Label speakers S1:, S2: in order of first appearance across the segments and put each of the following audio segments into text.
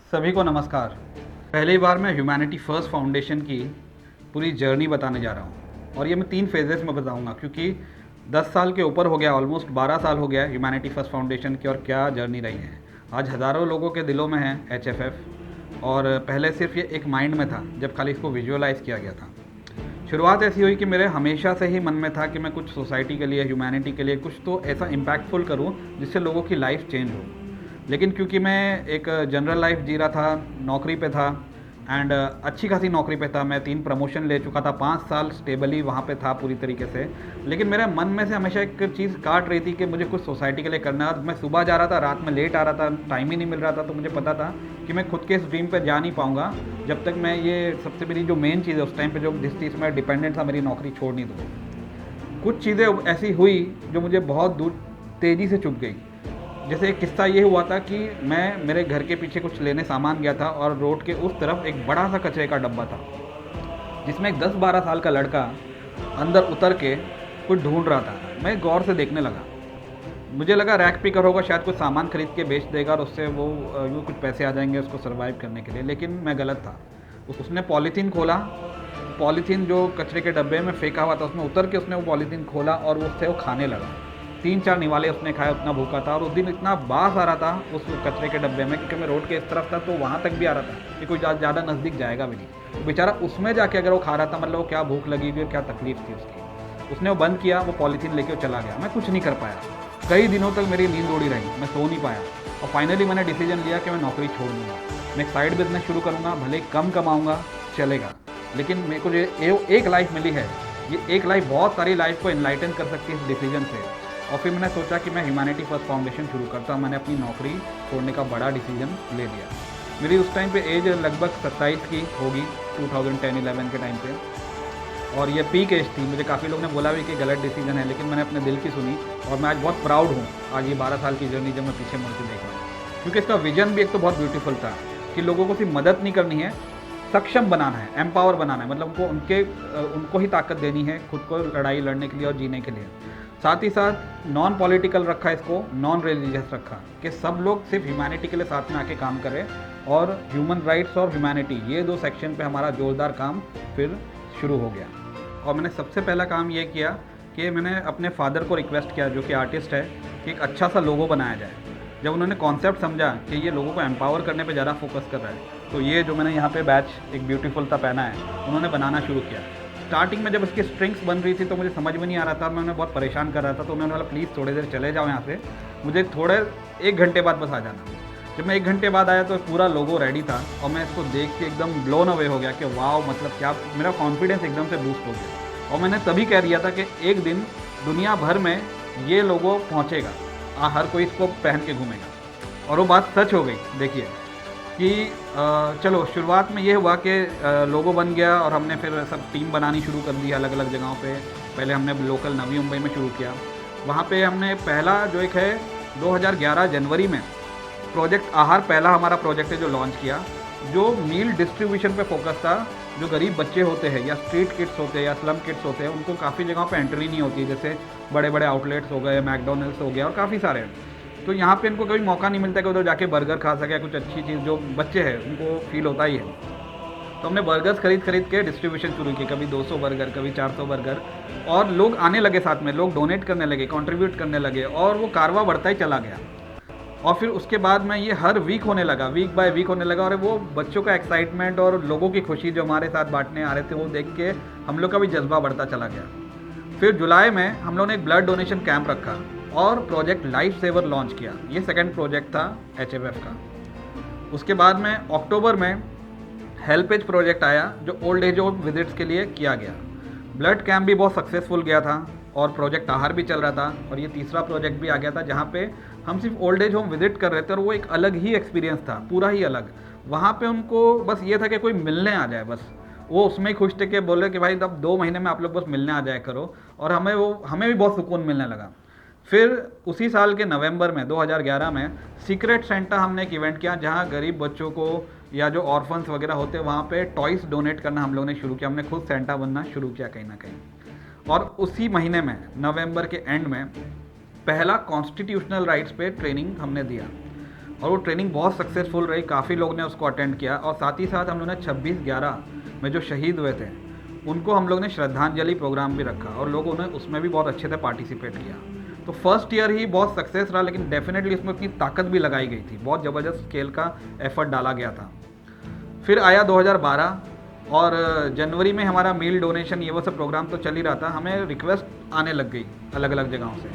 S1: सभी को नमस्कार। पहली बार मैं ह्यूमैनिटी फ़र्स्ट फाउंडेशन की पूरी जर्नी बताने जा रहा हूँ और ये मैं 3 फेजेस में बताऊँगा क्योंकि 10 साल के ऊपर हो गया, ऑलमोस्ट 12 साल हो गया है ह्यूमैनिटी फ़र्स्ट फाउंडेशन की और क्या जर्नी रही है। आज हज़ारों लोगों के दिलों में है एचएफएफ और पहले सिर्फ ये एक माइंड में था जब खाली इसको विजुअलाइज़ किया गया था। शुरुआत ऐसी हुई कि मेरे हमेशा से ही मन में था कि मैं कुछ सोसाइटी के लिए, ह्यूमैनिटी के लिए कुछ तो ऐसा इम्पैक्टफुल करूँ जिससे लोगों की लाइफ चेंज हो। लेकिन क्योंकि मैं एक जनरल लाइफ जी रहा था, नौकरी पे था एंड अच्छी खासी नौकरी पे था, मैं 3 प्रमोशन ले चुका था, 5 साल स्टेबली वहाँ पे था पूरी तरीके से। लेकिन मेरे मन में से हमेशा एक चीज़ काट रही थी कि मुझे कुछ सोसाइटी के लिए करना है। मैं सुबह जा रहा था, रात में लेट आ रहा था, टाइम ही नहीं मिल रहा था, तो मुझे पता था कि मैं खुद के इस ड्रीम पे जा नहीं पाऊँगा जब तक मैं ये सबसे मेरी जो मेन चीज़ है उस टाइम पे जो जिस चीज़ में डिपेंडेंट था, मेरी नौकरी छोड़ नहीं दूँ। कुछ चीज़ें ऐसी हुई जो मुझे बहुत दूर तेज़ी से चुभ गई। जैसे एक किस्सा ये हुआ था कि मैं मेरे घर के पीछे कुछ लेने सामान गया था और रोड के उस तरफ एक बड़ा सा कचरे का डब्बा था जिसमें एक 10-12 साल का लड़का अंदर उतर के कुछ ढूंढ रहा था। मैं गौर से देखने लगा, मुझे लगा रैक पिकर होगा, शायद कुछ सामान खरीद के बेच देगा और उससे वो कुछ पैसे आ जाएंगे उसको सर्वाइव करने के लिए। लेकिन मैं गलत था। उसने पॉलीथीन खोला, पॉलीथीन जो कचरे के डब्बे में फेंका हुआ था उसमें उतर के उसने वो पॉलीथीन खोला और उससे वो खाने लगा। 3-4 निवाले उसने खाए, उतना भूखा था और उस दिन इतना बास आ रहा था उस कचरे के डब्बे में क्योंकि मैं रोड के इस तरफ था तो वहाँ तक भी आ रहा था कि कोई ज़्यादा नज़दीक जाएगा भी नहीं। तो बेचारा उसमें जाके अगर वो खा रहा था, मतलब वो क्या भूख लगी हुई और क्या तकलीफ थी उसकी। उसने वो बंद किया, वो पॉलीथीन लेके वो चला गया। मैं कुछ नहीं कर पाया, कई दिनों तक मेरी नींद उड़ी रही, मैं सो नहीं पाया और फाइनली मैंने डिसीजन लिया कि मैं नौकरी छोड़ दूँगा, मैं एक साइड बिजनेस शुरू करूँगा, भले कम कमाऊँगा चलेगा, लेकिन मेरे को जो एक लाइफ मिली है, ये एक लाइफ बहुत सारी लाइफ को इनलाइटन कर सकती है इस डिसीजन से। और फिर मैंने सोचा कि मैं ह्यूमैनिटी फर्स्ट फाउंडेशन शुरू करता। मैंने अपनी नौकरी छोड़ने का बड़ा डिसीजन ले लिया। मेरी उस टाइम पे एज लगभग 27 की होगी, 2010-11 के टाइम पे, और ये पीक एज थी। मुझे काफ़ी लोग ने बोला भी कि गलत डिसीजन है, लेकिन मैंने अपने दिल की सुनी और मैं आज बहुत प्राउड हूँ आज ये 12 साल की जर्नी जब मैं पीछे मुड़ के देख रहा हूँ। क्योंकि इसका विजन भी एक तो बहुत ब्यूटीफुल था कि लोगों को सिर्फ मदद नहीं करनी है, सक्षम बनाना है, एम्पावर बनाना है, मतलब उनको ही ताकत देनी है खुद को लड़ाई लड़ने के लिए और जीने के लिए। साथ ही साथ नॉन पॉलिटिकल रखा, इसको नॉन रिलीजियस रखा कि सब लोग सिर्फ ह्यूमैनिटी के लिए साथ में आके काम करें और ह्यूमन राइट्स और ह्यूमैनिटी ये 2 सेक्शन पे हमारा जोरदार काम फिर शुरू हो गया। और मैंने सबसे पहला काम ये किया कि मैंने अपने फादर को रिक्वेस्ट किया, जो कि आर्टिस्ट है, कि एक अच्छा सा लोगो बनाया जाए। जब उन्होंने कॉन्सेप्ट समझा कि ये लोगों को एम्पावर करने पे ज़्यादा फोकस कर रहा है, तो ये जो मैंने यहाँ पे बैच एक ब्यूटीफुल सा पहना है, उन्होंने बनाना शुरू किया। स्टार्टिंग में जब इसकी स्ट्रिंग्स बन रही थी तो मुझे समझ में नहीं आ रहा था, मैं उन्हें बहुत परेशान कर रहा था, तो उन्होंने बोला प्लीज़ थोड़ी देर चले जाओ यहाँ से, मुझे थोड़े 1 घंटे बाद बस आ जाना। जब मैं 1 घंटे बाद आया तो पूरा लोगो रेडी था और मैं इसको देख के एकदम ब्लोन अवे हो गया कि वाह, मतलब क्या, मेरा कॉन्फिडेंस एकदम से बूस्ट हो गया। और मैंने तभी कह दिया था कि एक दिन दुनिया भर में ये लोगो पहुँचेगा, हर कोई इसको पहन के घूमेगा। और वो बात सच हो गई। देखिए कि चलो शुरुआत में ये हुआ कि लोगो बन गया और हमने फिर सब टीम बनानी शुरू कर दी अलग अलग जगहों पे। पहले हमने लोकल नवी मुंबई में शुरू किया, वहाँ पे हमने पहला जो एक है 2011 जनवरी में प्रोजेक्ट आहार, पहला हमारा प्रोजेक्ट है जो लॉन्च किया, जो मील डिस्ट्रीब्यूशन पे फोकस था। जो गरीब बच्चे होते हैं या स्ट्रीट किड्स होते हैं या स्लम किड्स होते हैं, उनको काफ़ी जगहों पे एंट्री नहीं होती, जैसे बड़े बड़े आउटलेट्स हो गए, मैकडोनल्ड्स हो गया और काफ़ी सारे। तो यहाँ पे इनको कभी मौका नहीं मिलता कि उधर जाके बर्गर खा सके, कुछ अच्छी चीज़ जो बच्चे हैं उनको फील होता ही है। तो हमने बर्गर्स खरीद के डिस्ट्रीब्यूशन शुरू की, कभी 200 बर्गर, कभी 400 बर्गर, और लोग आने लगे, साथ में लोग डोनेट करने लगे, कंट्रीब्यूट करने लगे और वो कारवा बढ़ता ही चला गया। और फिर उसके बाद में ये हर वीक होने लगा, वीक बाय वीक होने लगा, और वो बच्चों का एक्साइटमेंट और लोगों की खुशी जो हमारे साथ बांटने आ रहे थे, वो देख के हम लोग का भी जज्बा बढ़ता चला गया। फिर जुलाई में हम लोगों ने एक ब्लड डोनेशन कैंप रखा और प्रोजेक्ट लाइफ सेवर लॉन्च किया। ये सेकंड प्रोजेक्ट था एचएफएफ का। उसके बाद में अक्टूबर में हेल्पेज प्रोजेक्ट आया जो ओल्ड एज होम विजिट्स के लिए किया गया। ब्लड कैंप भी बहुत सक्सेसफुल गया था और प्रोजेक्ट आहार भी चल रहा था। और ये तीसरा प्रोजेक्ट भी आ गया था जहाँ पे हम सिर्फ ओल्ड एज होम विजिट कर रहे थे और वो एक अलग ही एक्सपीरियंस था, पूरा ही अलग। वहाँ पे उनको बस ये था कि कोई मिलने आ जाए, बस वो उसमें ही खुश थे कि बोले कि भाई अब 2 महीने में आप लोग बस मिलने आ जाए करो, और हमें भी बहुत सुकून मिलने लगा। फिर उसी साल के नवंबर में 2011 में सीक्रेट सेंटा हमने एक इवेंट किया जहाँ गरीब बच्चों को या जो ऑर्फन्स वगैरह होते हैं वहाँ पे टॉयज़ डोनेट करना हम लोगों ने शुरू किया। हमने खुद सेंटा बनना शुरू किया कहीं ना कहीं। और उसी महीने में नवंबर के एंड में पहला कॉन्स्टिट्यूशनल राइट्स पे ट्रेनिंग हमने दिया। और वो ट्रेनिंग बहुत सक्सेसफुल रही, काफ़ी लोग ने उसको अटेंड किया। और साथ ही साथ हम लोग ने 26/11 में जो शहीद हुए थे उनको हम लोग ने श्रद्धांजलि प्रोग्राम भी रखा और लोगों ने उसमें भी बहुत अच्छे से पार्टिसिपेट किया। तो फर्स्ट ईयर ही बहुत सक्सेस रहा, लेकिन डेफिनेटली इसमें उतनी ताकत भी लगाई गई थी, बहुत ज़बरदस्त स्केल का एफर्ट डाला गया था। फिर आया 2012 और जनवरी में हमारा मील डोनेशन ये वो सब प्रोग्राम तो चल ही रहा था। हमें रिक्वेस्ट आने लग गई अलग अलग जगहों से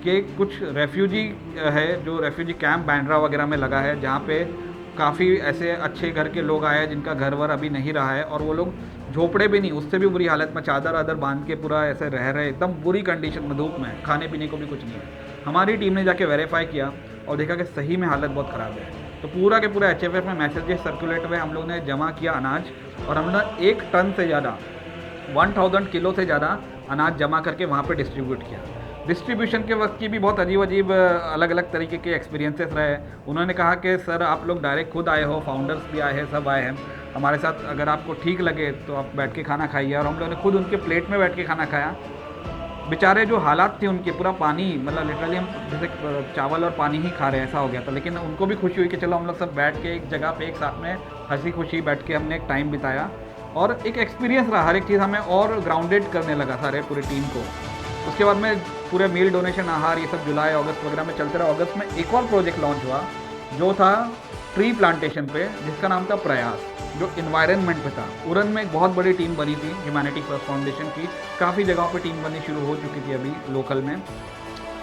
S1: कि कुछ रेफ्यूजी है, जो रेफ्यूजी कैंप बांद्रा वगैरह में लगा है, जहाँ पे काफ़ी ऐसे अच्छे घर के लोग आए हैं जिनका घर वर अभी नहीं रहा है, और वो लोग झोपड़े भी नहीं, उससे भी बुरी हालत में चादर वादर बांध के पूरा ऐसे रह रहे, एकदम बुरी कंडीशन में, धूप में, खाने पीने को भी कुछ नहीं है। हमारी टीम ने जाके वेरीफाई किया और देखा कि सही में हालत बहुत ख़राब है। तो पूरा के पूरा HFF में मैसेजेस सर्कुलेट हुए, हम लोग ने जमा किया अनाज, और हम लोग 1 टन से ज़्यादा 1000 किलो से ज़्यादा अनाज जमा करके वहाँ पे डिस्ट्रीब्यूट किया। डिस्ट्रीब्यूशन के वक्त की भी बहुत अजीब अजीब अलग अलग तरीके के एक्सपीरियंसेस रहे। उन्होंने कहा कि सर आप लोग डायरेक्ट खुद आए हो, फाउंडर्स भी आए हैं, सब आए हैं हमारे साथ, अगर आपको ठीक लगे तो आप बैठ के खाना खाइए। और हम लोगों ने खुद उनके प्लेट में बैठ के खाना खाया। बेचारे जो हालात थे उनके, पूरा पानी, मतलब लिटरली हम जैसे चावल और पानी ही खा रहे हैं ऐसा हो गया था। लेकिन उनको भी खुशी हुई कि चलो हम लोग सब बैठ के एक जगह पे एक साथ में हंसी खुशी बैठ के हमने एक टाइम बिताया, और एक एक्सपीरियंस रहा। हर एक चीज़ हमें और ग्राउंडेड करने लगा सारे पूरी टीम को। उसके बाद में पूरे मील डोनेशन, आहार, ये सब जुलाई अगस्त वगैरह में चलते रहा। अगस्त में एक और प्रोजेक्ट लॉन्च हुआ जो था ट्री प्लांटेशन पे, जिसका नाम था प्रयास, जो इन्वायरमेंट पे था। उरन में एक बहुत बड़ी टीम बनी थी ह्यूमैनिटी फर्स्ट फाउंडेशन की, काफ़ी जगहों पे टीम बननी शुरू हो चुकी थी अभी लोकल में,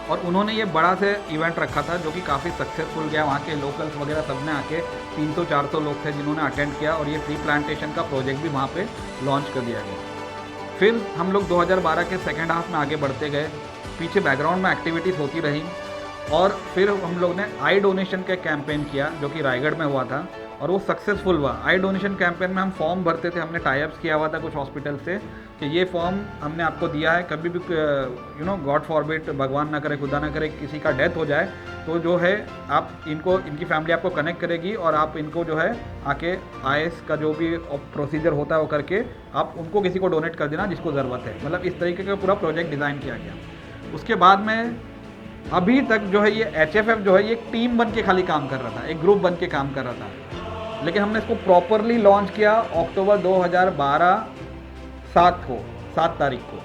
S1: और उन्होंने ये बड़ा से इवेंट रखा था जो कि काफ़ी सक्सेसफुल गया। वहाँ के लोकल्स वगैरह सब ने आके 300-400 लोग थे जिन्होंने अटेंड किया, और ये ट्री प्लांटेशन का प्रोजेक्ट भी वहाँ पर लॉन्च कर दिया गया। फिर हम लोग 2012 के सेकेंड हाफ में आगे बढ़ते गए, पीछे बैकग्राउंड में एक्टिविटीज़ होती रही, और फिर हम लोग ने आई डोनेशन का कैंपेन किया जो कि रायगढ़ में हुआ था, और वो सक्सेसफुल हुआ। आई डोनेशन कैंपेन में हम फॉर्म भरते थे, हमने टाई अप्स किया हुआ था कुछ हॉस्पिटल से कि ये फॉर्म हमने आपको दिया है, कभी भी गॉड फॉरबिड, भगवान ना करे, खुदा ना करे, किसी का डेथ हो जाए तो जो है आप इनको, इनकी फैमिली आपको कनेक्ट करेगी, और आप इनको जो है आके IS का जो भी प्रोसीजर होता है वो करके आप उनको किसी को डोनेट कर देना जिसको ज़रूरत है। मतलब इस तरीके का पूरा प्रोजेक्ट डिज़ाइन किया गया। उसके बाद में अभी तक जो है ये HFF जो है ये एक टीम बन के खाली काम कर रहा था, एक ग्रुप बन के काम कर रहा था। लेकिन हमने इसको प्रॉपरली लॉन्च किया अक्टूबर 2012 7 तारीख को,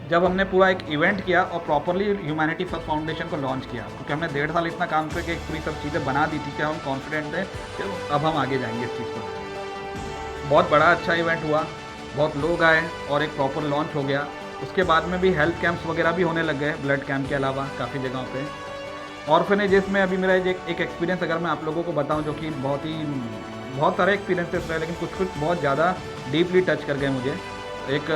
S1: जब हमने पूरा एक इवेंट किया और प्रॉपरली ह्यूमैनिटी फर्स्ट फाउंडेशन को लॉन्च किया, क्योंकि हमने 1.5 साल इतना काम करके पूरी सब चीज़ें बना दी थी कि हम कॉन्फिडेंट थे कि अब हम आगे जाएंगे इस चीज़ पर। बहुत बड़ा अच्छा इवेंट हुआ, बहुत लोग आए और एक प्रॉपर लॉन्च हो गया। उसके बाद में भी हेल्थ कैंप्स वगैरह भी होने लग गए, ब्लड कैंप के अलावा काफ़ी जगहों पे। ऑर्फनेजेस में अभी मेरा एक एक्सपीरियंस अगर मैं आप लोगों को बताऊं, जो कि बहुत सारे एक्सपीरियंसेस रहे, लेकिन कुछ बहुत ज़्यादा डीपली टच कर गए मुझे। एक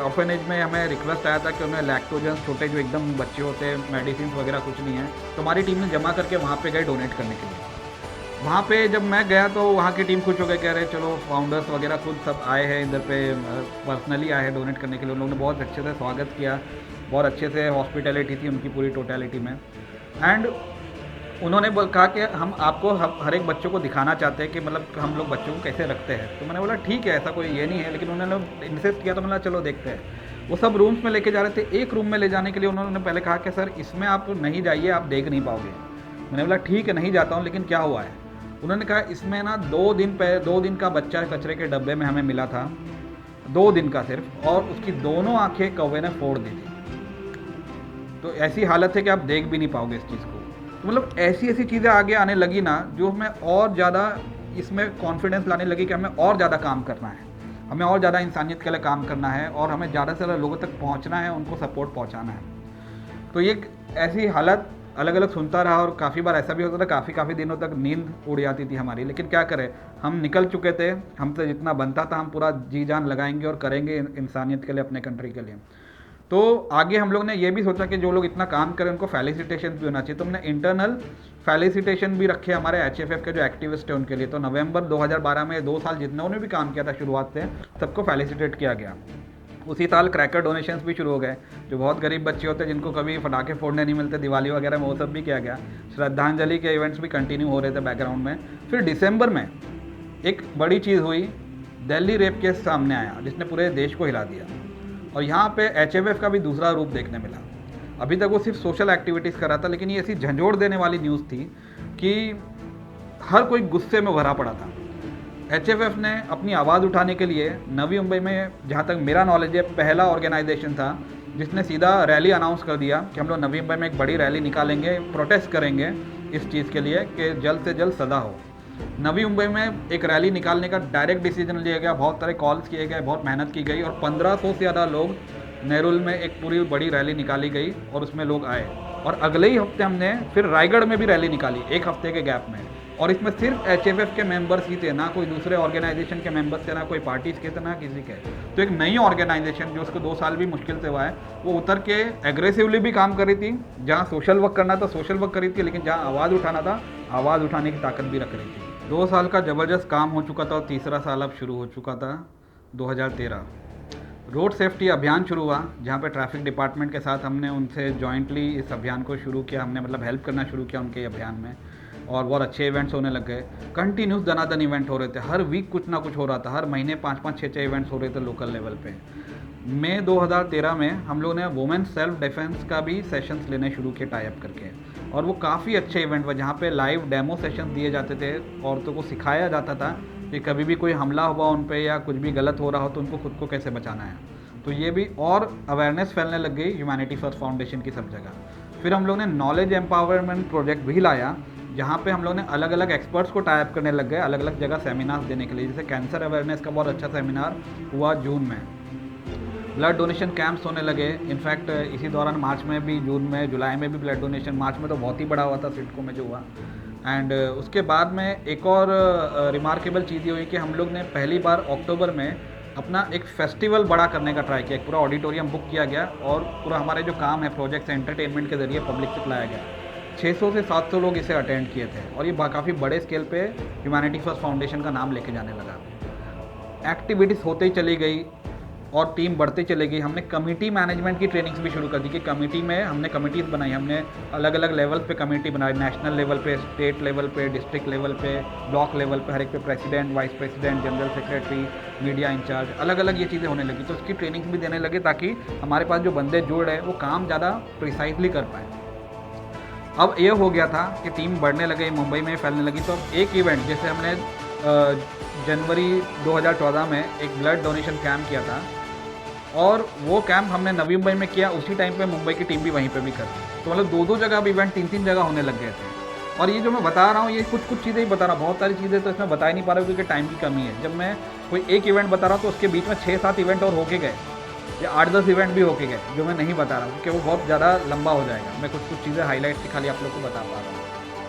S1: ऑर्फनेज में हमें रिक्वेस्ट आया था कि उन्हें लैक्टोजेंस, छोटे जो एकदम बच्चे होते हैं, मेडिसिन वगैरह कुछ नहीं है, तो हमारी टीम ने जमा करके वहाँ पे गए डोनेट करने के लिए। वहाँ पे जब मैं गया तो वहाँ की टीम खुश हो गए, कह रहे चलो फाउंडर्स वगैरह खुद सब आए हैं इधर पे, पर्सनली आए हैं डोनेट करने के लिए। उन लोगों ने बहुत अच्छे से स्वागत किया, बहुत अच्छे से हॉस्पिटैलिटी थी उनकी पूरी टोटलिटी में। एंड उन्होंने कहा कि हम आपको हर एक बच्चों को दिखाना चाहते हैं कि मतलब हम लोग बच्चों को कैसे रखते हैं। तो मैंने बोला ठीक है, ऐसा कोई ये नहीं है, लेकिन उन्होंने इंसिस्ट किया तो मैंने चलो देखते हैं। वो सब रूम्स में लेके जा रहे थे, एक रूम में ले जाने के लिए उन्होंने पहले कहा कि सर इसमें आप नहीं जाइए, आप देख नहीं पाओगे। मैंने बोला ठीक है नहीं जाता हूँ, लेकिन क्या हुआ है? उन्होंने कहा इसमें ना 2 दिन का बच्चा कचरे के डब्बे में हमें मिला था, 2 दिन का सिर्फ, और उसकी दोनों आंखें कौवे ने फोड़ दी थी। तो ऐसी हालत है कि आप देख भी नहीं पाओगे इस चीज़ को। तो मतलब ऐसी चीज़ें आगे आने लगी ना, जो हमें और ज़्यादा इसमें कॉन्फिडेंस लाने लगी कि हमें और ज़्यादा काम करना है, हमें और ज़्यादा इंसानियत के लिए काम करना है, और हमें ज़्यादा से ज़्यादा लोगों तक पहुँचना है, उनको सपोर्ट पहुँचाना है। तो ये ऐसी हालत अलग अलग सुनता रहा, और काफ़ी बार ऐसा भी होता था काफ़ी दिनों तक नींद उड़ जाती थी हमारी। लेकिन क्या करें, हम निकल चुके थे, हमसे जितना बनता था हम पूरा जी जान लगाएंगे और करेंगे इंसानियत के लिए, अपने कंट्री के लिए। तो आगे हम लोग ने ये भी सोचा कि जो लोग इतना काम करें उनको फेलिसिटेशन भी होना चाहिए, तो हमने इंटरनल फेलिसिटेशन भी रखे हमारे HFF के जो एक्टिविस्ट हैं उनके लिए। तो नवंबर 2012 में 2 साल जितनों भी काम किया था शुरुआत से, सबको फेलिसिटेट किया गया। उसी साल क्रैकर डोनेशंस भी शुरू हो गए, जो बहुत गरीब बच्चे होते हैं जिनको कभी पटाखे फोड़ने नहीं मिलते दिवाली वगैरह में, वो सब भी किया गया। श्रद्धांजलि के इवेंट्स भी कंटिन्यू हो रहे थे बैकग्राउंड में। फिर दिसंबर में एक बड़ी चीज़ हुई, दिल्ली रेप केस सामने आया जिसने पूरे देश को हिला दिया, और यहाँ पे HFF का भी दूसरा रूप देखने मिला। अभी तक वो सिर्फ सोशल एक्टिविटीज़ कर रहा था, लेकिन ये ऐसी झंझोड़ देने वाली न्यूज़ थी कि हर कोई गुस्से में भरा पड़ा था। एचएफएफ ने अपनी आवाज़ उठाने के लिए नवी मुंबई में, जहाँ तक मेरा नॉलेज है, पहला ऑर्गेनाइजेशन था जिसने सीधा रैली अनाउंस कर दिया कि हम लोग नवी मुंबई में एक बड़ी रैली निकालेंगे, प्रोटेस्ट करेंगे इस चीज़ के लिए कि जल्द से जल्द सजा हो। नवी मुंबई में एक रैली निकालने का डायरेक्ट डिसीजन लिया गया, बहुत सारे कॉल्स किए गए, बहुत मेहनत की गई और 1500 से ज़्यादा लोग, नेरुल में एक पूरी बड़ी रैली निकाली गई और उसमें लोग आए। और अगले ही हफ्ते हमने फिर रायगढ़ में भी रैली निकाली, एक हफ्ते के गैप में, और इसमें सिर्फ एचएफएफ के मेंबर्स ही थे, ना कोई दूसरे ऑर्गेनाइजेशन के मेंबर्स थे, ना कोई पार्टीज के थे, ना किसी के। तो एक नई ऑर्गेनाइजेशन जो उसको 2 साल भी मुश्किल से हुआ है, वो उतर के एग्रेसिवली भी काम कर रही थी, जहाँ सोशल वर्क करना था सोशल वर्क कर रही थी, लेकिन जहाँ आवाज़ उठाना था आवाज़ उठाने की ताकत भी रख रही थी। 2 साल का ज़बरदस्त काम हो चुका था और तीसरा साल अब शुरू हो चुका था 2013। रोड सेफ्टी अभियान शुरू हुआ, जहाँ पे ट्रैफिक डिपार्टमेंट के साथ हमने उनसे जॉइंटली इस अभियान को शुरू किया, हमने मतलब हेल्प करना शुरू किया उनके अभियान में, और बहुत अच्छे इवेंट्स होने लग गए। कंटिन्यूस दनादन इवेंट हो रहे थे, हर वीक कुछ ना कुछ हो रहा था, हर महीने 5-5, 6-6 इवेंट्स हो रहे थे लोकल लेवल पे। मई 2013 में हम लोगों ने वुमेन सेल्फ डिफेंस का भी सेशंस लेने शुरू किए टाई अप करके, और वो काफ़ी अच्छे इवेंट हुए जहाँ पे लाइव डेमो सेशन दिए जाते थे, औरतों को सिखाया जाता था कि कभी भी कोई हमला हुआ उन पे या कुछ भी गलत हो रहा हो तो उनको खुद को कैसे बचाना है। तो ये भी और अवेयरनेस फैलने लग गई ह्यूमैनिटी फर्स्ट फाउंडेशन की सब जगह। फिर हम लोग ने नॉलेज एम्पावरमेंट प्रोजेक्ट भी लाया, जहाँ पे हम लोग ने अलग अलग एक्सपर्ट्स को टाई अप करने लग गए, अलग अलग जगह सेमिनार्स देने के लिए। जैसे कैंसर अवेयरनेस का बहुत अच्छा सेमिनार हुआ जून में, ब्लड डोनेशन कैंप्स होने लगे। इनफैक्ट इसी दौरान मार्च में भी, जून में, जुलाई में भी ब्लड डोनेशन, मार्च में तो बहुत ही बड़ा हुआ था सिडको में जो हुआ। एंड उसके बाद में एक और रिमार्केबल चीज़ ये हुई कि हम लोग ने पहली बार अक्टूबर में अपना एक फेस्टिवल बड़ा करने का ट्राई किया। एक पूरा ऑडिटोरियम बुक किया गया और पूरा हमारे जो काम है प्रोजेक्ट्स एंटरटेनमेंट के ज़रिए पब्लिक से लाया गया। 600 से 700 लोग इसे अटेंड किए थे और ये काफ़ी बड़े स्केल पे ह्यूमैनिटी फर्स्ट फाउंडेशन का नाम लेके जाने लगा। एक्टिविटीज़ होते ही चली गई और टीम बढ़ते चले गई। हमने कमेटी मैनेजमेंट की ट्रेनिंग्स भी शुरू कर दी कि कमेटी में हमने कमेटीज़ बनाई, हमने अलग अलग लेवल पे कमेटी बनाई, नेशनल लेवल पे, स्टेट लेवल पे, डिस्ट्रिक्ट लेवल पे, ब्लॉक लेवल पे, हर एक पे president, vice president, general secretary, media incharge, अलग अलग ये चीज़ें होने लगी। तो उसकी ट्रेनिंग्स भी देने लगे ताकि हमारे पास जो बंदे जुड़ रहे वो काम ज़्यादा प्रिसाइजली कर पाए। अब ये हो गया था कि टीम बढ़ने लगे, मुंबई में फैलने लगी। तो अब एक इवेंट, जैसे हमने जनवरी 2014 में एक ब्लड डोनेशन कैंप किया था और वो कैंप हमने नवी मुंबई में किया, उसी टाइम पे मुंबई की टीम भी वहीं पे भी कर दी। तो मतलब 2-2 जगह अब इवेंट 3-3 जगह होने लग गए थे। और ये जो मैं बता रहा हूँ ये कुछ चीज़ें ही बता रहा हूँ, बहुत सारी चीज़ें तो इसमें बता ही नहीं पा रहा हूँ क्योंकि टाइम की कमी है। जब मैं कोई एक इवेंट बता रहा हूँ तो उसके बीच में 6-7 इवेंट और होके गए या 8-10 इवेंट भी होके गए जो मैं नहीं बता रहा हूँ क्योंकि वो बहुत ज़्यादा लंबा हो जाएगा। मैं कुछ चीज़ें हाईलाइट की खाली आप लोग को बता पा रहा हूँ।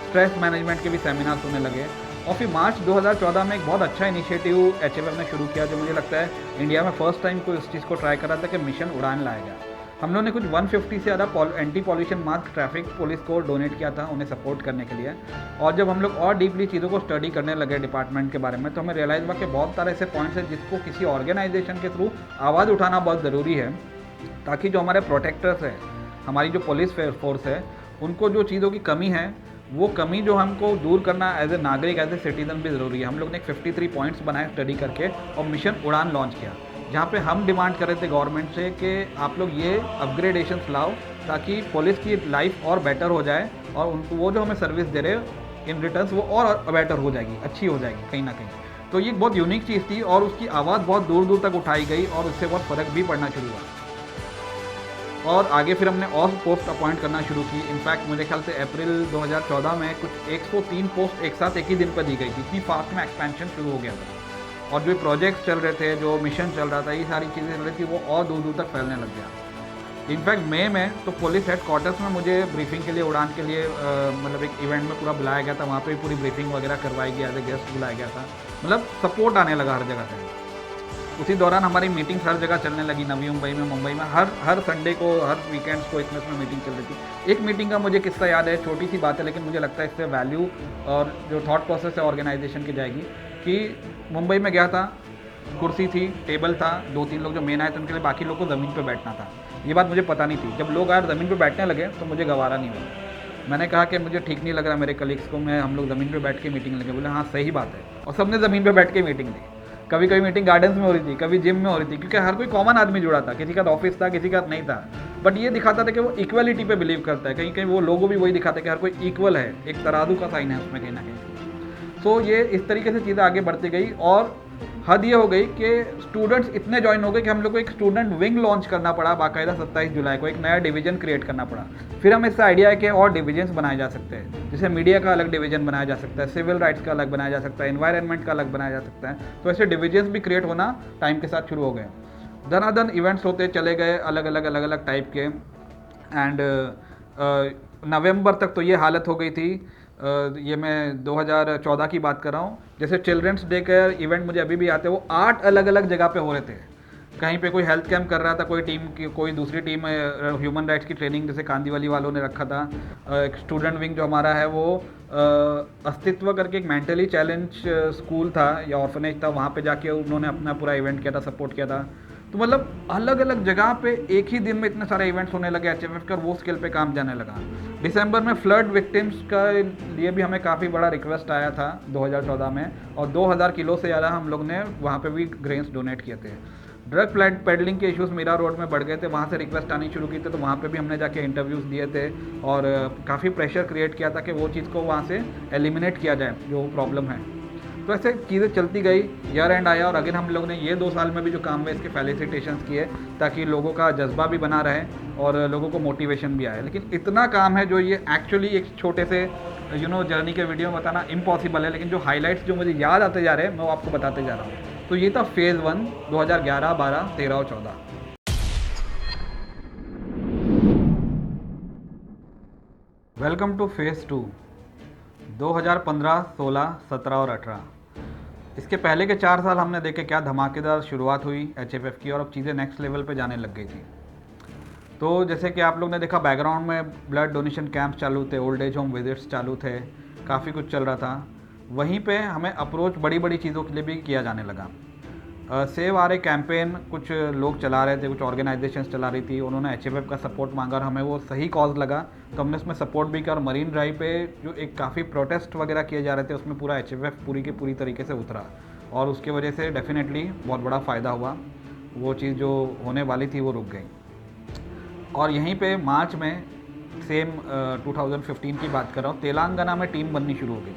S1: स्ट्रेस मैनेजमेंट के भी सेमिनार्स होने लगे और फिर मार्च 2014 में एक बहुत अच्छा इनिशिएटिव एचएफएफ ने शुरू किया जो मुझे लगता है इंडिया में फर्स्ट टाइम कोई इस चीज़ को ट्राई कर रहा था कि मिशन उड़ान लाया गया। हम लोगों ने कुछ 150 से ज़्यादा anti pollution mask traffic police को डोनेट किया था उन्हें सपोर्ट करने के लिए। और जब हम लोग और डीपली चीज़ों को स्टडी करने लगे डिपार्टमेंट के बारे में तो हमें रियलाइज़ हुआ कि बहुत सारे ऐसे पॉइंट्स हैं जिसको किसी ऑर्गेनाइजेशन के थ्रू आवाज़ उठाना बहुत ज़रूरी है ताकि जो हमारे प्रोटेक्टर्स है, हमारी जो पुलिस फोर्स है, उनको जो चीज़ों की कमी है वो कमी जो हमको दूर करना एज ए नागरिक, एज ए सिटीजन भी ज़रूरी है। हम लोग ने 53 पॉइंट्स बनाए स्टडी करके और मिशन उड़ान लॉन्च किया जहाँ पे हम डिमांड कर रहे थे गवर्नमेंट से कि आप लोग ये अपग्रेडेशंस लाओ ताकि पुलिस की लाइफ और बेटर हो जाए और उनको वो जो हमें सर्विस दे रहे इन रिटर्न्स वो और बेटर हो जाएगी, अच्छी हो जाएगी कहीं ना कहीं। तो ये बहुत यूनिक चीज़ थी और उसकी आवाज़ बहुत दूर दूर तक उठाई गई और उससे बहुत फ़र्क भी पड़ना शुरू हुआ। और आगे फिर हमने और पोस्ट अपॉइंट करना शुरू की। इनफैक्ट मुझे ख्याल से अप्रैल 2014 में कुछ 103 पोस्ट एक साथ एक ही दिन पर दी गई थी, इतनी फास्ट में एक्सपेंशन शुरू हो गया था। और जो प्रोजेक्ट्स चल रहे थे, जो मिशन चल रहा था, ये सारी चीज़ें चल रही थी, वो और दूर दूर तक फैलने लग गया। इनफैक्ट मई में तो पुलिस हेडक्वार्टर्स में मुझे ब्रीफिंग के लिए, उड़ान के लिए मतलब एक इवेंट में पूरा बुलाया गया था, वहाँ पे पूरी ब्रीफिंग वगैरह करवाई गई, एज ए गेस्ट बुलाया गया था। मतलब सपोर्ट आने लगा हर जगह से। उसी दौरान हमारी मीटिंग्स हर जगह चलने लगी, नवी मुंबई में, मुंबई में, हर संडे को, हर वीकेंड्स को इसमें मीटिंग चल रही थी। एक मीटिंग का मुझे किस्सा याद है, छोटी सी बात है लेकिन मुझे लगता है इससे वैल्यू और जो थॉट प्रोसेस है ऑर्गेनाइजेशन की जाएगी। कि मुंबई में गया था, कुर्सी थी, टेबल था, 2-3 लोग जो मेन आए थे उनके लिए, बाकी लोग को ज़मीन पर बैठना था। ये बात मुझे पता नहीं थी। जब लोग आए ज़मीन पर बैठने लगे तो मुझे गवारा नहीं हुआ। मैंने कहा कि मुझे ठीक नहीं लग रहा मेरे कलीग्स को, हम लोग ज़मीन पे बैठ के मीटिंग लगे। बोले हाँ सही बात है, और सबने ज़मीन पे बैठ के मीटिंग ली। कभी कभी मीटिंग गार्डन्स में हो रही थी, कभी जिम में हो रही थी, क्योंकि हर कोई कॉमन आदमी जुड़ा था, किसी का ऑफिस था, किसी का नहीं था, बट ये दिखाता था कि वो इक्वलिटी पे बिलीव करता है। कहीं कहीं वो लोगों भी वही दिखाते हैं कि हर कोई इक्वल है, एक तराजू का साइन है उसमें कहीं ना कहीं। सो ये इस तरीके से चीज़ें आगे बढ़ती गई और हद ये हो गई कि स्टूडेंट्स इतने ज्वाइन हो गए कि हम लोग को एक स्टूडेंट विंग लॉन्च करना पड़ा बाकायदा 27 जुलाई को, एक नया डिवीजन क्रिएट करना पड़ा। फिर हमें इससे आइडिया है कि और डिवीजन्स बनाए जा सकते हैं, जैसे मीडिया का अलग डिवीजन बनाया जा सकता है, सिविल राइट्स का अलग बनाया जा सकता है, एनवायरनमेंट का अलग बनाया जा सकता है। तो ऐसे डिवीजन्स भी क्रिएट होना टाइम के साथ शुरू हो गए। धनाधन इवेंट्स होते चले गए अलग अलग टाइप के। एंड नवंबर तक तो ये हालत हो गई थी, ये मैं 2014 की बात कर रहा हूँ, जैसे चिल्ड्रंस डे के इवेंट मुझे अभी भी आते हैं, वो 8 अलग अलग जगह पे हो रहे थे। कहीं पे कोई हेल्थ कैंप कर रहा था, कोई टीम की, कोई दूसरी टीम ह्यूमन राइट्स की ट्रेनिंग जैसे कांदीवली वालों ने रखा था। एक स्टूडेंट विंग जो हमारा है वो अस्तित्व करके एक मेंटली चैलेंज स्कूल था या ऑर्फनेज था, वहाँ पे जाके उन्होंने अपना पूरा इवेंट किया था, सपोर्ट किया था। तो मतलब अलग अलग जगह पे एक ही दिन में इतने सारे इवेंट्स होने लगे एचएफएफ का, वो स्केल पे काम जाने लगा। दिसंबर में फ्लड विक्टिम्स का लिए भी हमें काफ़ी बड़ा रिक्वेस्ट आया था 2014 में, और 2000 किलो से ज़्यादा हम लोग ने वहाँ पे भी ग्रेन्स डोनेट किए थे। ड्रग पेडलिंग के इश्यूज़ मीरा रोड में बढ़ गए थे, वहाँ से रिक्वेस्ट आनी शुरू की थी, तो वहाँ पे भी हमने जाके इंटरव्यूज़ दिए थे और काफ़ी प्रेशर क्रिएट किया था कि वो चीज़ को वहाँ से एलिमिनेट किया जाए जो प्रॉब्लम है। तो ऐसे चीज़ें चलती गई, ईयर एंड आया और अगेन हम लोग ने ये 2 साल में भी जो काम है इसके फेलिसिटेशंस किए ताकि लोगों का जज्बा भी बना रहे और लोगों को मोटिवेशन भी आए। लेकिन इतना काम है जो ये एक्चुअली एक छोटे से जर्नी के वीडियो में बताना इम्पॉसिबल है, लेकिन जो हाइलाइट्स जो मुझे याद आते जा रहे हैं मैं वो आपको बताते जा रहा हूँ। तो ये था फेज़ 1 2011, 12, 13 और 14। वेलकम टू फेज़ 2 2015, 16, 17 और 18। इसके पहले के 4 साल हमने देखे क्या धमाकेदार शुरुआत हुई एचएफएफ की और अब चीज़ें नेक्स्ट लेवल पे जाने लग गई थी। तो जैसे कि आप लोग ने देखा बैकग्राउंड में ब्लड डोनेशन कैंप्स चालू थे, ओल्ड एज होम विजिट्स चालू थे, काफ़ी कुछ चल रहा था। वहीं पे हमें अप्रोच बड़ी बड़ी चीज़ों के लिए भी किया जाने लगा। सेव आर ए कैंपेन कुछ लोग चला रहे थे, कुछ ऑर्गेनाइजेशंस चला रही थी, उन्होंने एचएफएफ का सपोर्ट मांगा और हमें वो सही कॉज लगा तो हमने उसमें सपोर्ट भी किया। और मरीन ड्राइव पे जो एक काफ़ी प्रोटेस्ट वगैरह किए जा रहे थे उसमें पूरा एचएफएफ पूरी की पूरी तरीके से उतरा और उसकी वजह से डेफिनेटली बहुत बड़ा फ़ायदा हुआ। वो चीज़ जो होने वाली थी वो रुक गई। और यहीं पे मार्च में सेम 2015 की बात कर रहा हूँ, तेलंगाना में टीम बननी शुरू हो गई।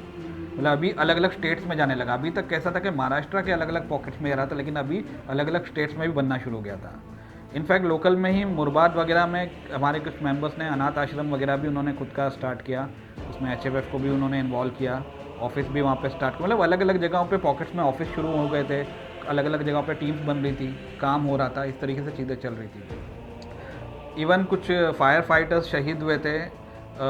S1: मतलब अभी अलग अलग स्टेट्स में जाने लगा। अभी तक कैसा था कि महाराष्ट्र के अलग अलग पॉकेट्स में जा रहा था, लेकिन अभी अलग अलग स्टेट्स में भी बनना शुरू हो गया था। इनफैक्ट लोकल में ही मुरबाद वगैरह में हमारे कुछ मेंबर्स ने अनाथ आश्रम वगैरह भी उन्होंने खुद का स्टार्ट किया, उसमें एचएफएफ को भी उन्होंने इन्वॉल्व किया, ऑफिस भी वहाँ पे स्टार्ट किया। मतलब अलग अलग जगहों पे पॉकेट्स में ऑफिस शुरू हो गए थे, अलग अलग जगहों पे टीम्स बन रही थी, काम हो रहा था, इस तरीके से चीज़ें चल रही थी। इवन कुछ फायर फाइटर्स शहीद हुए थे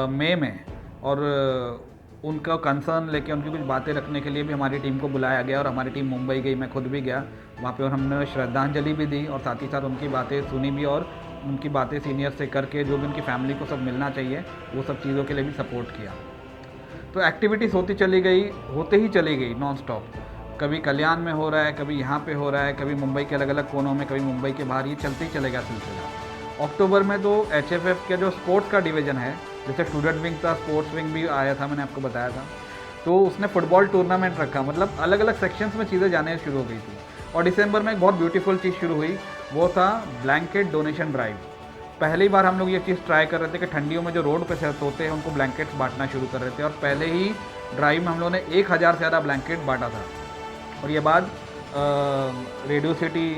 S1: मई में और उनका कंसर्न लेके उनकी कुछ बातें रखने के लिए भी हमारी टीम को बुलाया गया और हमारी टीम मुंबई गई, मैं खुद भी गया वहाँ पे और हमने श्रद्धांजलि भी दी और साथ ही साथ उनकी बातें सुनी भी और उनकी बातें सीनियर से करके जो भी उनकी फैमिली को सब मिलना चाहिए वो सब चीज़ों के लिए भी सपोर्ट किया। तो एक्टिविटीज़ होती चली गई, होते ही चली गई नॉन स्टॉप। कभी कल्याण में हो रहा है, कभी यहाँ पे हो रहा है, कभी मुंबई के अलग अलग कोनों में, कभी मुंबई के बाहर, ये चलते ही चलेगा सिलसिला। अक्टूबर में तो एचएफएफ का जो स्पोर्ट्स का डिवीज़न है, जैसे स्टूडेंट विंग था, स्पोर्ट्स विंग भी आया था, मैंने आपको बताया था, तो उसने फुटबॉल टूर्नामेंट रखा। मतलब अलग अलग सेक्शंस में चीज़ें जाने शुरू हो गई थी। और दिसंबर में एक बहुत ब्यूटीफुल चीज़ शुरू हुई, वो था ब्लैंकेट डोनेशन ड्राइव। पहली बार हम लोग ये चीज़ ट्राई कर रहे थे कि ठंडियों में जो रोड पे सोते हैं उनको ब्लैंकेट्स बांटना शुरू कर रहे थे और पहले ही ड्राइव में हम लोगों ने 1000 से ज़्यादा ब्लैंकेट बांटा था। और ये बात रेडियो सिटी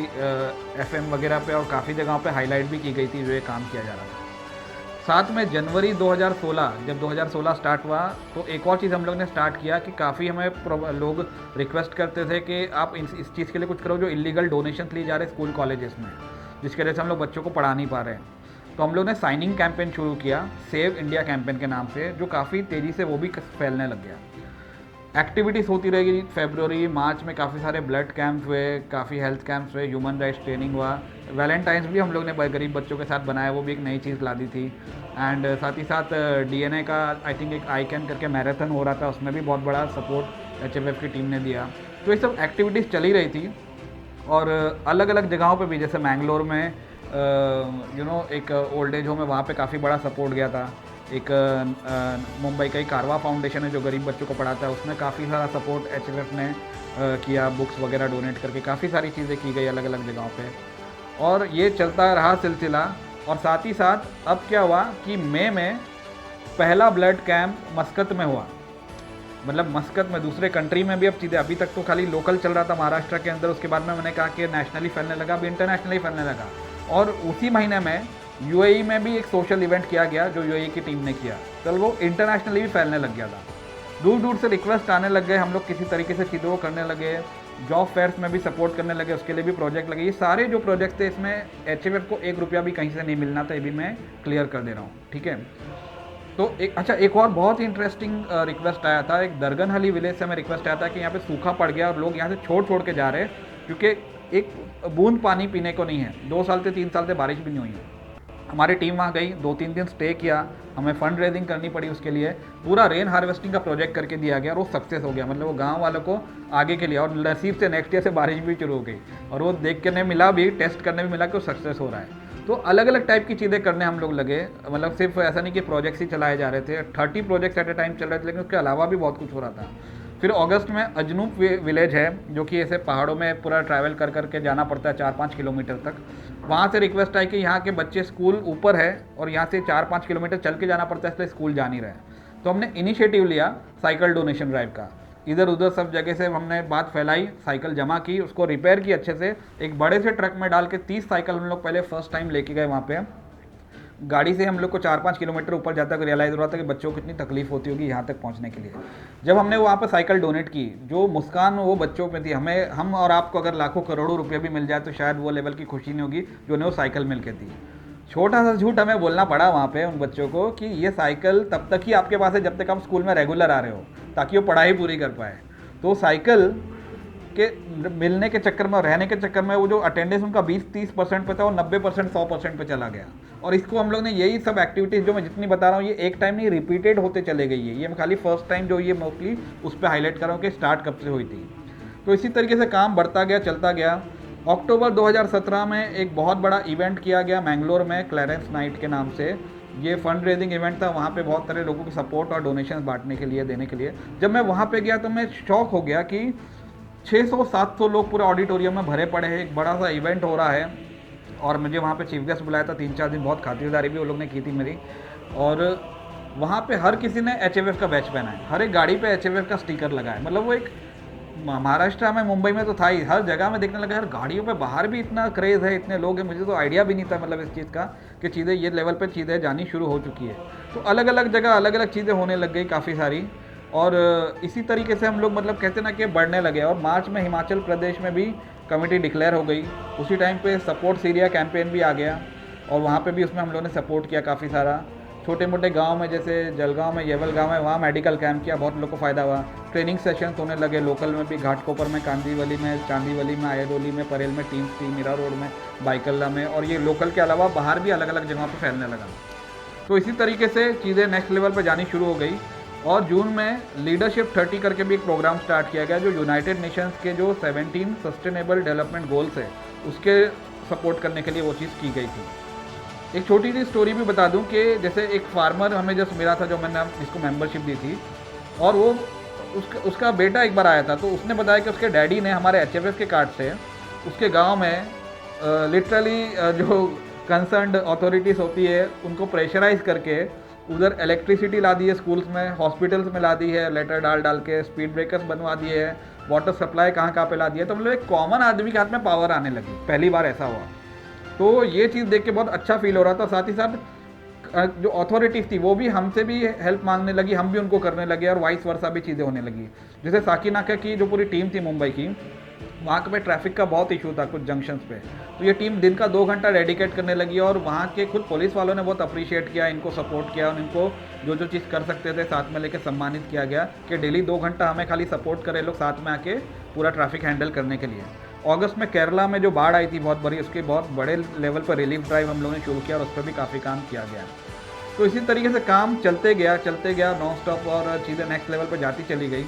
S1: एफएम वगैरह पे और काफ़ी जगहों पे हाईलाइट भी की गई थी जो ये काम किया जा रहा था। साथ में जनवरी 2016, जब 2016 स्टार्ट हुआ तो एक और चीज़ हम लोग ने स्टार्ट किया कि काफ़ी हमें लोग रिक्वेस्ट करते थे कि आप इस चीज़ के लिए कुछ करो, जो इलीगल डोनेशन लिए जा रहे हैं स्कूल कॉलेजेस में, जिसकी वजह से हम लोग बच्चों को पढ़ा नहीं पा रहे हैं। तो हम लोग ने साइनिंग कैंपेन शुरू किया सेव इंडिया कैंपेन के नाम से, जो काफ़ी तेज़ी से वो भी फैलने लग गया। एक्टिविटीज़ होती रहेगी। फरवरी मार्च में काफ़ी सारे ब्लड कैंप हुए, काफ़ी हेल्थ कैंप्स हुए, ह्यूमन राइट्स ट्रेनिंग हुआ। वैलेंटाइंस भी हम लोग ने गरीब बच्चों के साथ बनाया, वो भी एक नई चीज़ ला दी थी। एंड साथ ही साथ डीएनए का आई थिंक एक आईकैन करके मैराथन हो रहा था, उसमें भी बहुत बड़ा सपोर्ट एचएफएफ की टीम ने दिया। तो ये सब एक्टिविटीज़ चली रही थी। और अलग अलग जगहों पे भी, जैसे मैंगलोर में एक ओल्ड एज होम है, वहाँ पे काफ़ी बड़ा सपोर्ट गया था। एक मुंबई का ही कारवा फाउंडेशन है जो गरीब बच्चों को पढ़ाता है, उसमें काफ़ी सारा सपोर्ट एचएफएफ ने किया, बुक्स वगैरह डोनेट करके काफ़ी सारी चीज़ें की गई अलग अलग जगहों पे। और ये चलता रहा सिलसिला। और साथ ही साथ अब क्या हुआ कि मई में पहला ब्लड कैंप मस्कत में हुआ। मतलब मस्कत में, दूसरे कंट्री में भी अब चीज़ें, अभी तक तो खाली लोकल चल रहा था महाराष्ट्र के अंदर, उसके बाद में मैंने कहा कि नेशनली फैलने लगा, अभी इंटरनेशनली फैलने लगा। और उसी महीने में यूएई में भी एक सोशल इवेंट किया गया जो यूएई की टीम ने किया, तो वो इंटरनेशनली भी फैलने लग गया था। दूर दूर से रिक्वेस्ट आने लग गए, हम लोग किसी तरीके से चीज़ों को करने लगे, जॉब फेयर्स में भी सपोर्ट करने लगे, उसके लिए भी प्रोजेक्ट लगे। ये सारे जो प्रोजेक्ट थे इसमें एचएफएफ को 1 रुपया भी कहीं से नहीं मिलना था, ये भी मैं क्लियर कर दे रहा हूँ, ठीक है। तो एक और बहुत ही इंटरेस्टिंग रिक्वेस्ट आया था, एक दरगनहली विलेज से हमें रिक्वेस्ट आया था कि यहाँ पे सूखा पड़ गया और लोग यहाँ से छोड़ के जा रहे हैं, क्योंकि एक बूंद पानी पीने को नहीं है। 2 साल से 3 साल से बारिश भी नहीं हुई है। हमारी टीम वहाँ गई, 2-3 दिन स्टे किया, हमें फंड रेजिंग करनी पड़ी उसके लिए, पूरा रेन हार्वेस्टिंग का प्रोजेक्ट करके दिया गया और वो सक्सेस हो गया। मतलब वो गांव वालों को आगे के लिए, और नसीब से नेक्स्ट ईयर से बारिश भी शुरू हो गई और वो देख करने मिला भी, टेस्ट करने में मिला कि वो सक्सेस हो रहा है। तो अलग अलग टाइप की चीज़ें करने हम लोग लगे, मतलब सिर्फ ऐसा नहीं कि प्रोजेक्ट्स ही चलाए जा रहे थे, 30 प्रोजेक्ट्स एट ए टाइम चल रहे थे, लेकिन उसके अलावा भी बहुत कुछ हो रहा था। फिर अगस्त में अजनूप विलेज है, जो कि ऐसे पहाड़ों में पूरा ट्रैवल कर करके जाना पड़ता है 4-5 किलोमीटर तक। वहाँ से रिक्वेस्ट आई कि यहाँ के बच्चे, स्कूल ऊपर है और यहाँ से 4-5 किलोमीटर चल के जाना पड़ता है, इसलिए स्कूल जा नहीं रहे। तो हमने इनिशिएटिव लिया साइकिल डोनेशन ड्राइव का। इधर उधर सब जगह से हमने बात फैलाई, साइकिल जमा की, उसको रिपेयर की अच्छे से, एक बड़े से ट्रक में डाल के 30 साइकिल हम लोग पहले फर्स्ट टाइम लेके गए वहाँ पे। गाड़ी से हम लोग को 4-5 किलोमीटर ऊपर जाता है, रियलाइज़ हो रहा था कि बच्चों को कितनी तकलीफ होती होगी यहाँ तक पहुँचने के लिए। जब हमने वहाँ पर साइकिल डोनेट की, जो मुस्कान वो बच्चों में थी, हम और आपको अगर लाखों करोड़ों रुपये भी मिल जाए तो शायद वो लेवल की खुशी नहीं होगी जो उन्हें वो साइकिल मिल के थी। छोटा सा झूठ हमें बोलना पड़ा वहाँ पे उन बच्चों को कि ये साइकिल तब तक ही आपके पास है जब तक आप स्कूल में रेगुलर आ रहे हो, ताकि वो पढ़ाई पूरी कर पाए। तो साइकिल के मिलने के चक्कर में और रहने के चक्कर में वो जो अटेंडेंस उनका 20-30% पे था, वो 90% 100% पे चला गया। और इसको हम लोग ने, यही सब एक्टिविटीज़ जो मैं जितनी बता रहा हूँ, ये एक टाइम नहीं, रिपीटेड होते चले गई है। ये मैं खाली फर्स्ट टाइम जो ये मोस्टली उस पर हाईलाइट कर रहा हूँ कि स्टार्ट कब से हुई थी। तो इसी तरीके से काम बढ़ता गया, चलता गया। अक्टूबर 2017 में एक बहुत बड़ा इवेंट किया गया मैंगलोर में, क्लैरेंस नाइट के नाम से। ये फंड रेजिंग इवेंट था, वहाँ पे बहुत सारे लोगों को सपोर्ट और डोनेशन बांटने के लिए, देने के लिए। जब मैं वहाँ पे गया तो मैं शॉक हो गया कि 600-700 लोग पूरे ऑडिटोरियम में भरे पड़े हैं, एक बड़ा सा इवेंट हो रहा है। और मुझे वहाँ पे चीफ गेस्ट बुलाया था, 3-4 दिन बहुत खातिरदारी भी वो लोग ने की थी मेरी। और वहाँ पे हर किसी ने एचएफएफ का बैच पहना है, हर एक गाड़ी पे एचएफएफ का स्टिकर लगा है। मतलब वो एक, महाराष्ट्र में, मुंबई में तो था ही, हर जगह में देखने लगा यार, गाड़ियों पे बाहर भी इतना क्रेज़ है, इतने लोग हैं। मुझे तो आइडिया भी नहीं था मतलब इस चीज़ का कि चीज़ें ये लेवल पे चीज़ें जानी शुरू हो चुकी है। तो अलग अलग जगह अलग अलग चीज़ें होने लग गई काफ़ी सारी, और इसी तरीके से हम लोग, मतलब कहते ना कि बढ़ने लगे। और मार्च में हिमाचल प्रदेश में भी कमेटी डिक्लेयर हो गई। उसी टाइम पे सपोर्ट सीरिया कैंपेन भी आ गया और वहाँ पे भी उसमें हम लोगों ने सपोर्ट किया काफ़ी सारा। छोटे मोटे गांव में, जैसे जलगांव में, येवल गांव में, वहाँ मेडिकल कैंप किया, बहुत लोग को फ़ायदा हुआ। ट्रेनिंग सेशंस होने लगे लोकल में भी, घाटकोपर में, कांदीवली में, चांदीवली में, आयरोली में, परेल में टीम्स थी, मीरा रोड में, बाइकल्ला में, और ये लोकल के अलावा बाहर भी अलग अलग जगहों पर फैलने लगा। तो इसी तरीके से चीज़ें नेक्स्ट लेवल पर जानी शुरू हो गई। और जून में लीडरशिप 30 करके भी एक प्रोग्राम स्टार्ट किया गया, जो यूनाइटेड नेशंस के जो 17 सस्टेनेबल डेवलपमेंट गोल्स है उसके सपोर्ट करने के लिए वो चीज़ की गई थी। एक छोटी सी स्टोरी भी बता दूं कि जैसे एक फार्मर हमें जस्ट मिला था, जो मैंने जिसको मेंबरशिप दी थी, और वो उसका बेटा एक बार आया था, तो उसने बताया कि उसके डैडी ने हमारे एचएफएफ के कार्ड से उसके गांव में लिटरली जो कंसर्न्ड अथॉरिटीज़ होती है उनको प्रेशराइज करके उधर इलेक्ट्रिसिटी ला दी है, स्कूल्स में, हॉस्पिटल्स में ला दी है, लेटर डाल के स्पीड ब्रेकर्स बनवा दिए है, वाटर सप्लाई कहाँ पे ला दिया। तो मतलब एक कॉमन आदमी के हाथ में पावर आने लगी, पहली बार ऐसा हुआ। तो ये चीज़ देख के बहुत अच्छा फील हो रहा था। साथ ही साथ जो अथॉरिटीज़ थी वो भी हमसे भी हेल्प मांगने लगी, हम भी उनको करने लगे, और वाइस वर्सा भी चीज़ें होने लगी। जैसे साकीनाका की जो पूरी टीम थी मुंबई की, वहाँ पे ट्रैफिक का बहुत इशू था कुछ जंक्शंस पे, तो ये टीम दिन का 2 घंटा डेडिकेट करने लगी, और वहाँ के खुद पुलिस वालों ने बहुत अप्रिशिएट किया, इनको सपोर्ट किया, और इनको जो जो चीज़ कर सकते थे साथ में लेके सम्मानित किया गया कि डेली 2 घंटा हमें खाली सपोर्ट करें लोग साथ में आके पूरा ट्रैफिक हैंडल करने के लिए। अगस्त में केरला में जो बाढ़ आई थी बहुत बड़ी, उसके बहुत बड़े लेवल पर रिलीफ ड्राइव हम लोगों ने शुरू किया और उस पर भी काफ़ी काम किया गया। तो इसी तरीके से काम चलते गया नॉन स्टॉप, और चीज़ें नेक्स्ट लेवल पर जाती चली गई।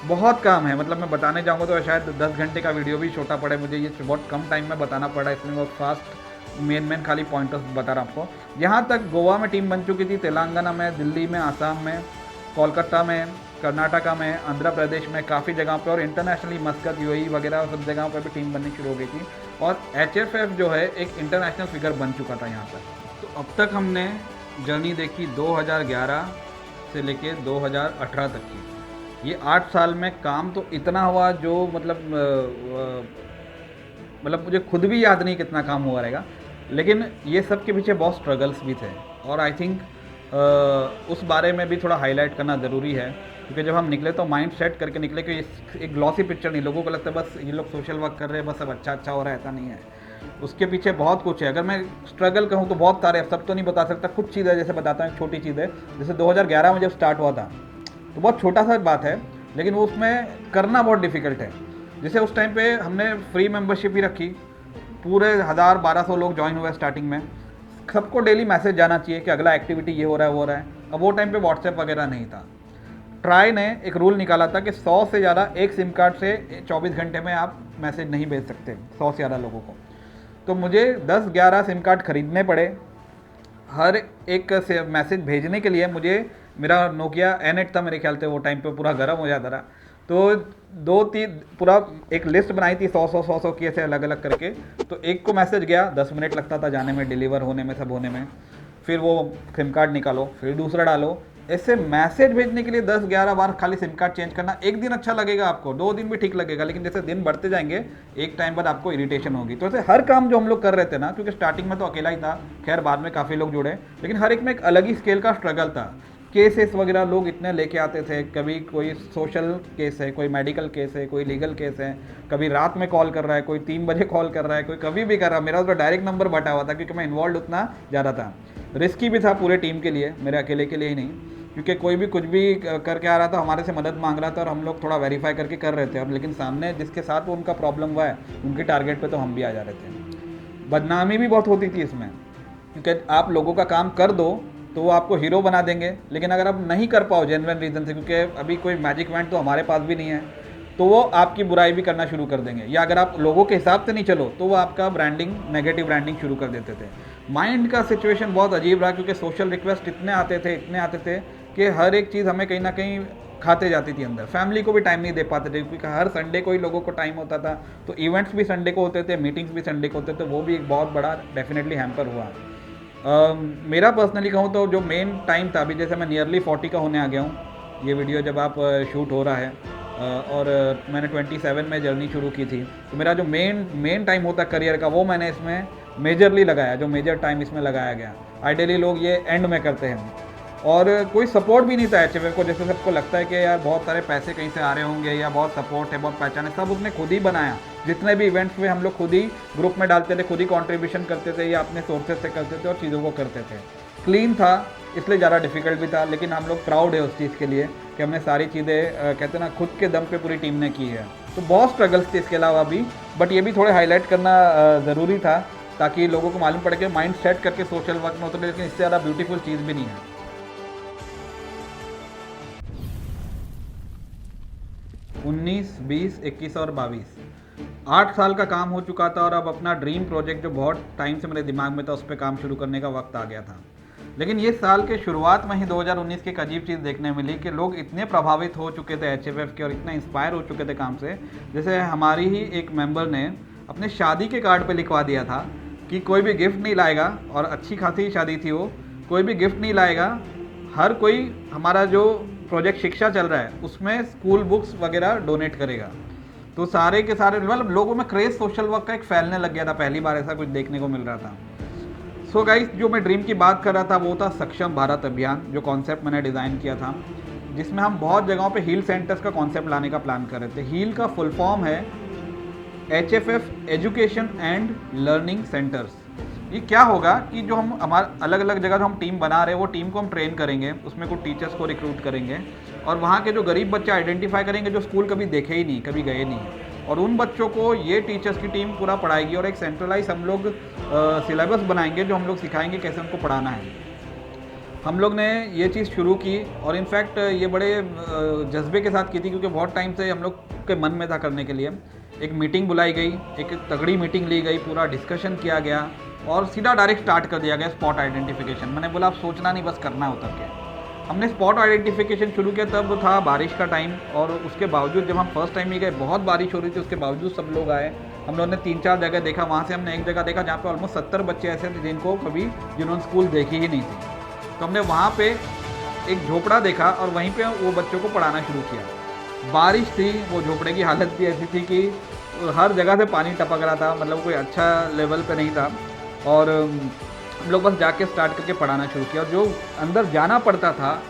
S1: बहुत काम है, मतलब मैं बताने जाऊँगा तो शायद 10 घंटे का वीडियो भी छोटा पड़े मुझे, ये बहुत कम टाइम में बताना पड़ा, इसलिए बहुत फास्ट मेन खाली पॉइंटर्स बता रहा हूँ आपको। यहाँ तक गोवा में टीम बन चुकी थी, तेलंगाना में, दिल्ली में, आसाम में, कोलकाता में, कर्नाटका में, आंध्र प्रदेश में, काफ़ी जगह पे, और इंटरनेशनली मस्कत, यूएई वगैरह सब जगहों पर भी टीम बननी शुरू हो गई थी। और एचएफएफ जो है एक इंटरनेशनल फिगर बन चुका था यहाँ पर। तो अब तक हमने जर्नी देखी 2011 से लेके 2018 तक की। ये 8 साल में काम तो इतना हुआ जो मतलब मुझे खुद भी याद नहीं कितना काम हुआ रहेगा, लेकिन ये सब के पीछे बहुत स्ट्रगल्स भी थे। और आई थिंक उस बारे में भी थोड़ा हाईलाइट करना ज़रूरी है, क्योंकि जब हम निकले तो माइंड सेट करके निकले कि एक ग्लॉसी पिक्चर नहीं, लोगों को लगता है बस ये लोग सोशल वर्क कर रहे हैं, बस सब अच्छा अच्छा हो रहा है, ऐसा नहीं है। उसके पीछे बहुत कुछ है। अगर मैं स्ट्रगल कहूँ तो बहुत सारे, सब तो नहीं बता सकता, कुछ चीज़ है जैसे बताता हूँ, एक छोटी चीज़ है। जैसे 2011 में जब स्टार्ट हुआ था तो बहुत छोटा सा बात है, लेकिन वो उसमें करना बहुत डिफ़िकल्ट है। जैसे उस टाइम पे हमने फ्री मेंबरशिप ही रखी, पूरे 1000-1200 लोग ज्वाइन हुए स्टार्टिंग में, सबको डेली मैसेज जाना चाहिए कि अगला एक्टिविटी ये हो रहा है वो हो रहा है। अब वो टाइम पे व्हाट्सएप वगैरह नहीं था। ट्राई ने एक रूल निकाला था कि 100 से ज़्यादा एक सिम कार्ड से 24 घंटे में आप मैसेज नहीं भेज सकते 100 से ज़्यादा लोगों को। तो मुझे 10-11 सिम कार्ड खरीदने पड़े। हर एक से मैसेज भेजने के लिए मुझे, मेरा नोकिया N8 था मेरे ख्याल से, वो टाइम पे पूरा गर्म हो जाता था। तो 2-3 पूरा एक लिस्ट बनाई थी 100 की, ऐसे अलग अलग करके। तो एक को मैसेज गया, 10 मिनट लगता था जाने में, डिलीवर होने में, सब होने में। फिर वो सिम कार्ड निकालो, फिर दूसरा डालो। ऐसे मैसेज भेजने के लिए 10-11 बार खाली सिम कार्ड चेंज करना। एक दिन अच्छा लगेगा आपको, 2 दिन भी ठीक लगेगा, लेकिन जैसे दिन बढ़ते जाएंगे एक टाइम बाद आपको इरिटेशन होगी। तो ऐसे हर काम जो हम लोग कर रहे थे ना, क्योंकि स्टार्टिंग में तो अकेला ही था, खैर बाद में काफ़ी लोग जुड़े, लेकिन हर एक में एक अलग ही स्केल का स्ट्रगल था। केसेस वगैरह लोग इतने लेके आते थे, कभी कोई सोशल केस है, कोई मेडिकल केस है, कोई लीगल केस है, कभी रात में कॉल कर रहा है, कोई 3 बजे कॉल कर रहा है, कोई कभी भी कर रहा है। मेरा तो डायरेक्ट नंबर बटा हुआ था, क्योंकि मैं इन्वॉल्व उतना ज़्यादा था। रिस्की भी था पूरे टीम के लिए, मेरे अकेले के लिए ही नहीं, क्योंकि कोई भी कुछ भी करके आ रहा था, हमारे से मदद मांग रहा था, और हम लोग थोड़ा वेरीफाई करके कर रहे थे। और लेकिन सामने जिसके साथ वो उनका प्रॉब्लम हुआ है, उनके टारगेट पे तो हम भी आ जा रहे थे। बदनामी भी बहुत होती थी इसमें, क्योंकि आप लोगों का काम कर दो तो वो आपको हीरो बना देंगे, लेकिन अगर आप नहीं कर पाओ जेन्युइन रीज़न से, क्योंकि अभी कोई मैजिक वैंड तो हमारे पास भी नहीं है, तो वो आपकी बुराई भी करना शुरू कर देंगे। या अगर आप लोगों के हिसाब से नहीं चलो तो वो आपका ब्रांडिंग, नेगेटिव ब्रांडिंग शुरू कर देते थे। माइंड का सिचुएशन बहुत अजीब रहा, क्योंकि सोशल रिक्वेस्ट इतने आते थे कि हर एक चीज़ हमें कहीं ना कहीं खाते जाती थी अंदर। फैमिली को भी टाइम नहीं दे पाते थे, क्योंकि हर संडे को ही लोगों को टाइम होता था। तो इवेंट्स भी संडे को होते थे, मीटिंग्स भी संडे को होते थे, वो भी एक बहुत बड़ा डेफिनेटली हैम्पर हुआ। मेरा पर्सनली कहूँ तो जो मेन टाइम था, अभी जैसे मैं नियरली 40 का होने आ गया हूँ, ये वीडियो जब आप शूट हो रहा है, और मैंने 27 में जर्नी शुरू की थी। तो मेरा जो मेन टाइम होता करियर का, वो मैंने इसमें मेजरली लगाया, जो मेजर टाइम इसमें लगाया गया। आइडियली लोग ये एंड में करते हैं, और कोई सपोर्ट भी नहीं था एचएफएफ को। जैसे सबको लगता है कि यार बहुत सारे पैसे कहीं से आ रहे होंगे, या बहुत सपोर्ट है, बहुत पहचान है, सब उसने खुद ही बनाया। जितने भी इवेंट्स में हम लोग खुद ही ग्रुप में डालते थे, खुद ही कंट्रीब्यूशन करते थे, या अपने सोर्सेज से करते थे और चीज़ों को करते थे। क्लीन था, इसलिए ज़्यादा डिफिकल्ट भी था, लेकिन हम लोग प्राउड है उस चीज़ के लिए कि हमने सारी चीज़ें कहते हैं ना, खुद के दम पे पूरी टीम ने की है। तो बहुत स्ट्रगल्स थे इसके अलावा भी, बट ये भी थोड़े हाईलाइट करना ज़रूरी था, ताकि लोगों को मालूम पड़े कि माइंड सेट करके सोशल वर्क में होता है, लेकिन इससे ज़्यादा ब्यूटीफुल चीज़ भी नहीं है। 19, 20, 21 और 22, 8 साल का काम हो चुका था, और अब अपना ड्रीम प्रोजेक्ट जो बहुत टाइम से मेरे दिमाग में था, उस पर काम शुरू करने का वक्त आ गया था। लेकिन ये साल के शुरुआत में ही 2019 की एक अजीब चीज़ देखने मिली कि लोग इतने प्रभावित हो चुके थे एचएफएफ के, और इतना इंस्पायर हो चुके थे काम से। जैसे हमारी ही एक मेंबर ने अपने शादी के कार्ड पे लिखवा दिया था कि कोई भी गिफ्ट नहीं लाएगा, और अच्छी खासी शादी थी वो, कोई भी गिफ्ट नहीं लाएगा, हर कोई हमारा जो प्रोजेक्ट शिक्षा चल रहा है उसमें स्कूल बुक्स वगैरह डोनेट करेगा। तो सारे के सारे मतलब लोगों में क्रेज सोशल वर्क का एक फैलने लग गया था, पहली बार ऐसा कुछ देखने को मिल रहा था। सो गाइस, जो मैं ड्रीम की बात कर रहा था वो था सक्षम भारत अभियान, जो कॉन्सेप्ट मैंने डिज़ाइन किया था, जिसमें हम बहुत जगहों पे हील सेंटर्स का कॉन्सेप्ट लाने का प्लान कर रहे थे। हील का फुल फॉर्म है एचएफएफ, एजुकेशन एंड लर्निंग सेंटर्स। ये क्या होगा कि जो हम हमारे अलग अलग जगह जो हम टीम बना रहे हैं, वो टीम को हम ट्रेन करेंगे, उसमें कुछ टीचर्स को रिक्रूट करेंगे, और वहाँ के जो गरीब बच्चे आइडेंटिफाई करेंगे जो स्कूल कभी देखे ही नहीं, कभी गए नहीं, और उन बच्चों को ये टीचर्स की टीम पूरा पढ़ाएगी, और एक सेंट्रलाइज हम लोग सिलेबस बनाएंगे जो हम लोग सिखाएंगे कैसे उनको पढ़ाना है। हम लोग ने ये चीज़ शुरू की, और इनफैक्ट ये बड़े जज्बे के साथ की थी, क्योंकि बहुत टाइम से हम लोग के मन में था करने के लिए। एक मीटिंग बुलाई गई, एक तगड़ी मीटिंग ली गई, पूरा डिस्कशन किया गया, और सीधा डायरेक्ट स्टार्ट कर दिया गया स्पॉट आइडेंटिफिकेशन। मैंने बोला आप सोचना नहीं, बस करना उतर के। हमने स्पॉट आइडेंटिफिकेशन शुरू किया, तब था बारिश का टाइम, और उसके बावजूद जब हम फर्स्ट टाइम ही गए, बहुत बारिश हो रही थी, उसके बावजूद सब लोग आए। हम लोगों ने 3-4 जगह देखा, वहाँ से हमने एक जगह देखा जहाँ पे ऑलमोस्ट 70 बच्चे ऐसे थे जिन्होंने स्कूल देखी ही नहीं थी। तो हमने वहाँ पे एक झोपड़ा देखा, और वहीं पे वो बच्चों को पढ़ाना शुरू किया। बारिश थी, वो झोपड़े की हालत भी ऐसी थी कि हर जगह से पानी टपक रहा था, मतलब कोई अच्छा लेवल पे नहीं था। और हम लोग बस जाके स्टार्ट करके पढ़ाना शुरू किया, और जो अंदर जाना पड़ता था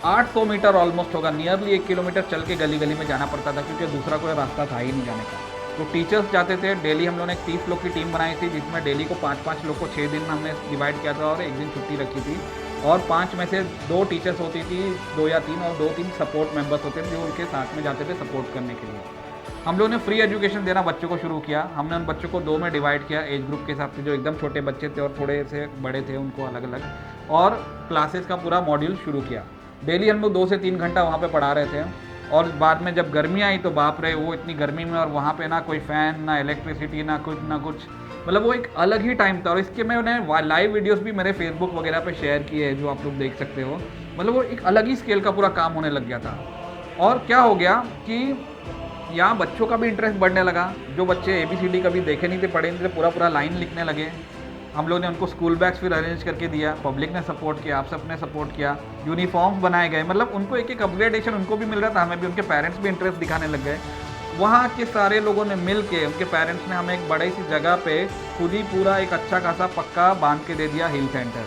S1: 800 मीटर ऑलमोस्ट होगा, नियरली 1 किलोमीटर चल के गली गली में जाना पड़ता था, क्योंकि दूसरा कोई रास्ता था ही नहीं जाने का। तो टीचर्स जाते थे डेली। हम लोगों ने एक 30 लोग की टीम बनाई थी, जिसमें डेली को 5-5 लोग को 6 दिन में हमने डिवाइड किया था और एक दिन छुट्टी रखी थी। और 5 में से 2 टीचर्स होती थी, 2 या 3, और 2-3 सपोर्ट मेंबर्स होते थे जो उनके साथ में जाते थे सपोर्ट करने के लिए। हम लोगों ने फ्री एजुकेशन देना बच्चों को शुरू किया। हमने उन बच्चों को 2 में डिवाइड किया एज ग्रुप के हिसाब से, जो एकदम छोटे बच्चे थे और थोड़े से बड़े थे उनको अलग अलग, और क्लासेस का पूरा मॉड्यूल शुरू किया। डेली हम लोग 2 से 3 घंटा वहाँ पे पढ़ा रहे थे। और बाद में जब गर्मी आई तो बाप रे, वो इतनी गर्मी में, और वहाँ पे ना कोई फ़ैन, ना इलेक्ट्रिसिटी, ना कुछ, मतलब वो एक अलग ही टाइम था। और इसके मैंने लाइव वीडियोस भी मेरे फेसबुक वगैरह पे शेयर किए हैं, जो आप लोग देख सकते हो। मतलब वो एक अलग ही स्केल का पूरा काम होने लग गया था। और क्या हो गया कि यहाँ बच्चों का भी इंटरेस्ट बढ़ने लगा। जो बच्चे ABCD कभी देखे नहीं थे, पढ़े नहीं थे, पूरा लाइन लिखने लगे। हम लोग ने उनको स्कूल बैग्स फिर अरेंज करके दिया, पब्लिक ने सपोर्ट किया, आप सबने सपोर्ट किया, यूनिफॉर्म्स बनाए गए, मतलब उनको एक अपग्रेडेशन उनको भी मिल रहा था, हमें भी। उनके पेरेंट्स भी इंटरेस्ट दिखाने लग गए। वहाँ के सारे लोगों ने मिल के, उनके पेरेंट्स ने हमें एक बड़ी सी जगह पे खुद ही पूरा एक अच्छा खासा पक्का बांध के दे दिया हिल सेंटर,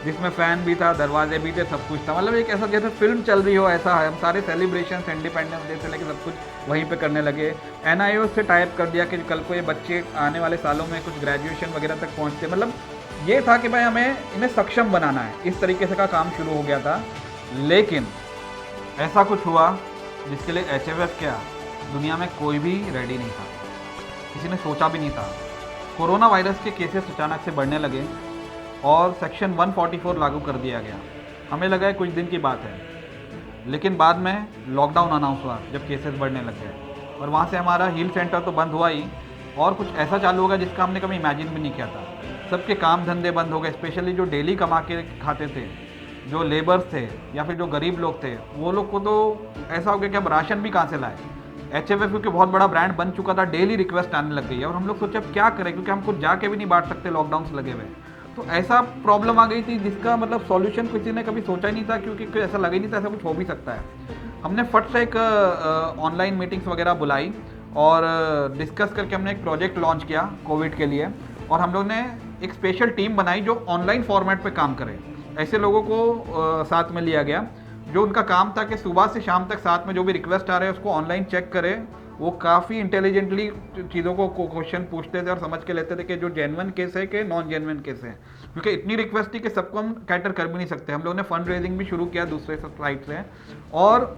S1: जिसमें फ़ैन भी था, दरवाजे भी थे, सब कुछ था। मतलब एक ऐसा जैसे फिल्म चल रही हो ऐसा है। हम सारे सेलिब्रेशन, इंडिपेंडेंस डे से लेकर सब कुछ वहीं पे करने लगे। NIO से टाइप कर दिया कि कल को ये बच्चे आने वाले सालों में कुछ ग्रेजुएशन वगैरह तक पहुँचते। मतलब ये था कि भाई हमें इन्हें सक्षम बनाना है, इस तरीके से का काम शुरू हो गया था। लेकिन ऐसा कुछ हुआ जिसके लिए HFF क्या, दुनिया में कोई भी रेडी नहीं था, किसी ने सोचा भी नहीं था। कोरोना वायरस के केसेस अचानक से बढ़ने लगे और सेक्शन 144 लागू कर दिया गया। हमें लगा है कुछ दिन की बात है, लेकिन बाद में लॉकडाउन अनाउंस हुआ जब केसेस बढ़ने लग गए। और वहाँ से हमारा हील सेंटर तो बंद हुआ ही, और कुछ ऐसा चालू होगा जिसका हमने कभी इमेजिन भी नहीं किया था। सबके काम धंधे बंद हो गए, स्पेशली जो डेली कमा के खाते थे, जो लेबर्स थे या फिर जो गरीब लोग थे, वो लोग को तो ऐसा हो गया कि अब राशन भी कहाँ से लाए। HFF क्योंकि बहुत बड़ा ब्रांड बन चुका था, डेली रिक्वेस्ट आने लग गई है। और हम लोग सोचे अब क्या करें, क्योंकि हम खुद जाके भी नहीं बांट सकते, लॉकडाउन से लगे हुए। तो ऐसा प्रॉब्लम आ गई थी जिसका मतलब सॉल्यूशन किसी ने कभी सोचा ही नहीं था, क्योंकि ऐसा लगा ही नहीं था ऐसा कुछ हो भी सकता है। हमने फट से एक ऑनलाइन मीटिंग्स वगैरह बुलाई और डिस्कस करके हमने एक प्रोजेक्ट लॉन्च किया कोविड के लिए। और हम लोग ने एक स्पेशल टीम बनाई जो ऑनलाइन फॉर्मेट पे काम करे। ऐसे लोगों को साथ में लिया गया जो उनका काम था कि सुबह से शाम तक साथ में जो भी रिक्वेस्ट आ रहे हैं उसको ऑनलाइन चेक करे। वो काफ़ी इंटेलिजेंटली चीज़ों को क्वेश्चन पूछते थे और समझ के लेते थे कि जो जेन्युइन केस है कि नॉन जेन्युइन केस है, क्योंकि इतनी रिक्वेस्ट थी कि सबको हम कैटर कर भी नहीं सकते। हम लोगों ने फंड रेजिंग भी शुरू किया दूसरे साइड से। और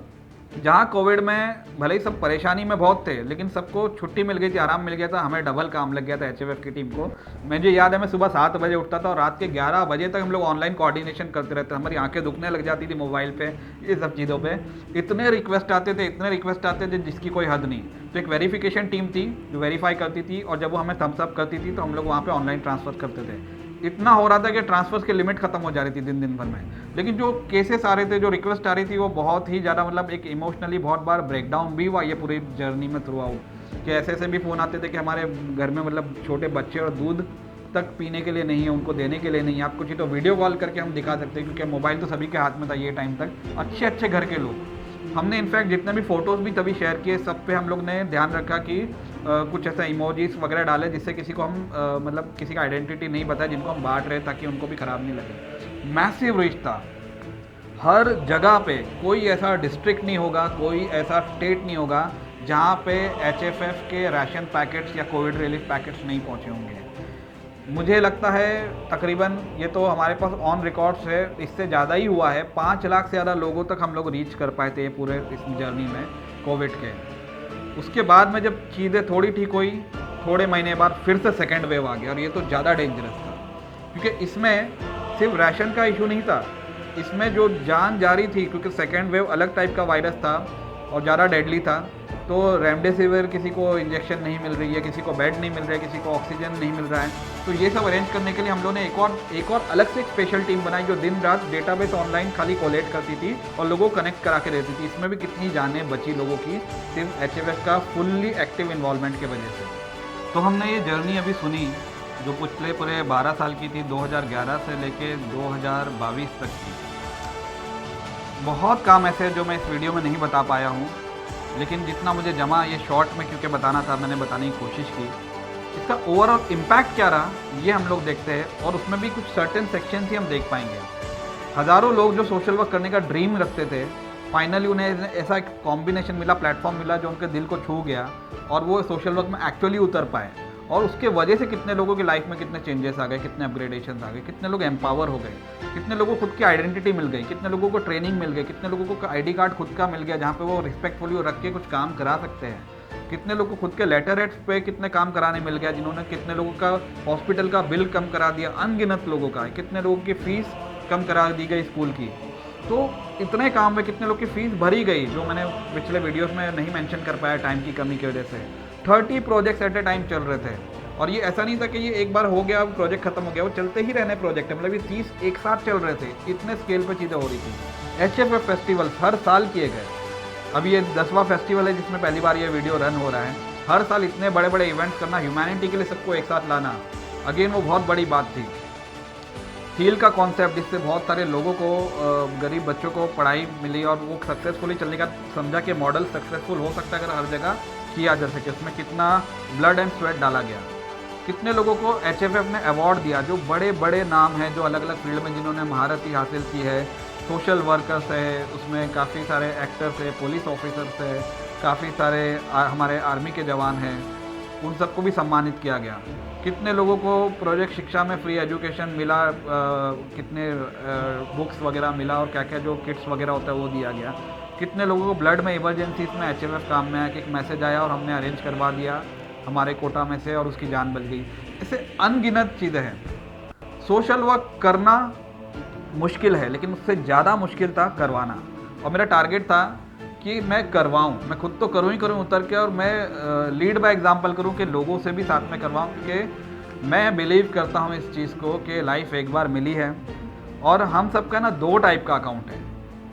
S1: जहाँ कोविड में भले ही सब परेशानी में बहुत थे, लेकिन सबको छुट्टी मिल गई थी, आराम मिल गया था, हमें डबल काम लग गया था HFF की टीम को। मुझे याद है मैं सुबह 7 बजे उठता था और रात के 11 बजे तक हम लोग ऑनलाइन कोऑर्डिनेशन करते रहते। हमारी आंखें दुखने लग जाती थी मोबाइल पे, ये सब चीज़ों पे। इतने रिक्वेस्ट आते थे जिसकी कोई हद नहीं। तो एक वेरिफिकेशन टीम थी जो वेरीफाई करती थी, और जब वो हमें थम्स अप करती थी तो हम लोग वहाँ पर ऑनलाइन ट्रांसफ़र करते थे। इतना हो रहा था कि ट्रांसफर्स की लिमिट खत्म हो जा रही थी दिन भर में। लेकिन जो केसेस आ रहे थे, जो रिक्वेस्ट आ रही थी, वो बहुत ही ज़्यादा, मतलब एक इमोशनली बहुत बार ब्रेकडाउन भी हुआ ये पूरी जर्नी में थ्रू आउट। कि ऐसे भी फ़ोन आते थे कि हमारे घर में मतलब छोटे बच्चे और दूध तक पीने के लिए नहीं है, उनको देने के लिए नहीं है, आप कुछ ही तो वीडियो कॉल करके हम दिखा सकते हैं, क्योंकि मोबाइल तो सभी के हाथ में था ये टाइम तक। अच्छे घर के लोग, हमने इनफैक्ट जितने भी फ़ोटोज़ भी तभी शेयर किए, सब पे हम लोग ने ध्यान रखा कि कुछ ऐसा इमोजीज वगैरह डाले जिससे किसी को हम मतलब किसी का आइडेंटिटी नहीं बताए, जिनको हम बांट रहे, ताकि उनको भी ख़राब नहीं लगे। मैसिव रीच था हर जगह पे। कोई ऐसा डिस्ट्रिक्ट नहीं होगा, कोई ऐसा स्टेट नहीं होगा जहाँ पे HFF के राशन पैकेट्स या कोविड रिलीफ पैकेट्स नहीं पहुँचे होंगे। मुझे लगता है तकरीबन, ये तो हमारे पास ऑन रिकॉर्ड्स है, इससे ज़्यादा ही हुआ है। 5 लाख से ज़्यादा लोगों तक हम लोग रीच कर पाए थे पूरे इस जर्नी में कोविड के। उसके बाद में जब चीज़ें थोड़ी ठीक हुई, थोड़े महीने बाद फिर से सेकेंड वेव आ गया, और ये तो ज़्यादा डेंजरस था, क्योंकि इसमें सिर्फ राशन का इशू नहीं था, इसमें जो जान जा रही थी, क्योंकि सेकेंड वेव अलग टाइप का वायरस था और ज़्यादा डेडली था। तो रेमडेसिविर किसी को इंजेक्शन नहीं मिल रही है, किसी को बेड नहीं मिल रहा है, किसी को ऑक्सीजन नहीं मिल रहा है। तो ये सब अरेंज करने के लिए हम लोगों ने एक और अलग से एक स्पेशल टीम बनाई जो दिन रात डेटाबेस ऑनलाइन खाली कोलेक्ट करती थी और लोगों को कनेक्ट करा के देती थी। इसमें भी कितनी जानें बची लोगों की, सिर्फ HFF का फुल्ली एक्टिव इन्वॉल्वमेंट की वजह से। तो हमने ये जर्नी अभी सुनी जो पिछले पूरे 12 साल की थी, 2011 से लेके 2022 तक की। बहुत काम ऐसे हैं जो मैं इस वीडियो में नहीं बता पाया हूँ, लेकिन जितना मुझे जमा ये शॉर्ट में क्योंकि बताना था, मैंने बताने की कोशिश की। इसका ओवरऑल इम्पैक्ट क्या रहा ये हम लोग देखते हैं, और उसमें भी कुछ सर्टेन सेक्शंस ही हम देख पाएंगे। हज़ारों लोग जो सोशल वर्क करने का ड्रीम रखते थे, फाइनली उन्हें ऐसा एक कॉम्बिनेशन मिला, प्लेटफॉर्म मिला जो उनके दिल को छू गया, और वो सोशल वर्क में एक्चुअली उतर पाए। और उसके वजह से कितने लोगों की लाइफ में कितने चेंजेस आ गए, कितने अपग्रेडेशन आ गए, कितने लोग एम्पावर हो गए, कितने लोगों को खुद की आइडेंटिटी मिल गई, कितने लोगों को ट्रेनिंग मिल गई, कितने लोगों को आईडी कार्ड खुद का मिल गया जहाँ पे वो रिस्पेक्टफुली रख के कुछ काम करा सकते हैं, कितने लोगों को खुद के लेटर हेड्स पे कितने काम कराने मिल गया, जिन्होंने कितने लोगों का हॉस्पिटल का बिल कम करा दिया, अनगिनत लोगों का, कितने लोगों की फ़ीस कम करा दी गई स्कूल की। तो इतने काम में कितने लोग की फ़ीस भरी गई, जो मैंने पिछले वीडियोस में नहीं मेंशन कर पाया टाइम की कमी की वजह से। 30 प्रोजेक्ट्स एट ए टाइम चल रहे थे, और ये ऐसा नहीं था कि ये एक बार हो गया प्रोजेक्ट खत्म हो गया, वो चलते ही रहने प्रोजेक्ट है, मतलब ये 30 एक साथ चल रहे थे, इतने स्केल पर चीज़ें हो रही थी। HFF फेस्टिवल्स हर साल किए गए, अभी ये 10वां फेस्टिवल है जिसमें पहली बार ये वीडियो रन हो रहा है। हर साल इतने बड़े बड़े इवेंट्स करना, ह्यूमैनिटी के लिए सबको एक साथ लाना, अगेन वो बहुत बड़ी बात थी। हील का कॉन्सेप्ट, जिससे बहुत सारे लोगों को, गरीब बच्चों को पढ़ाई मिली, और वो सक्सेसफुली चलने का समझा कि मॉडल सक्सेसफुल हो सकता है अगर हर जगह किया जा सके। उसमें कितना ब्लड एंड स्वेट डाला गया, कितने लोगों को HFF ने अवार्ड दिया, जो बड़े बड़े नाम हैं जो अलग अलग फील्ड में जिन्होंने महारत ही हासिल की है। सोशल वर्कर्स है, उसमें काफ़ी सारे एक्टर्स है, पुलिस ऑफिसर्स है, काफ़ी सारे हमारे आर्मी के जवान हैं, उन सबको भी सम्मानित किया गया। कितने लोगों को प्रोजेक्ट शिक्षा में फ्री एजुकेशन मिला, कितने बुक्स वगैरह मिला, और क्या क्या जो किट्स वगैरह होता है वो दिया गया। कितने लोगों को ब्लड में इमरजेंसीज में HFF काम में आया कि एक मैसेज आया और हमने अरेंज करवा दिया हमारे कोटा में से, और उसकी जान बच गई। ऐसे अनगिनत चीज़ें हैं। सोशल वर्क करना मुश्किल है, लेकिन उससे ज़्यादा मुश्किल था करवाना, और मेरा टारगेट था कि मैं करवाऊँ, मैं खुद तो करूँ ही करूँ उतर के, और मैं लीड बाय एग्जांपल करूँ कि लोगों से भी साथ में करवाऊँ, क्योंकि मैं बिलीव करता हूँ इस चीज़ को कि लाइफ एक बार मिली है, और हम सबका ना 2 टाइप का अकाउंट है।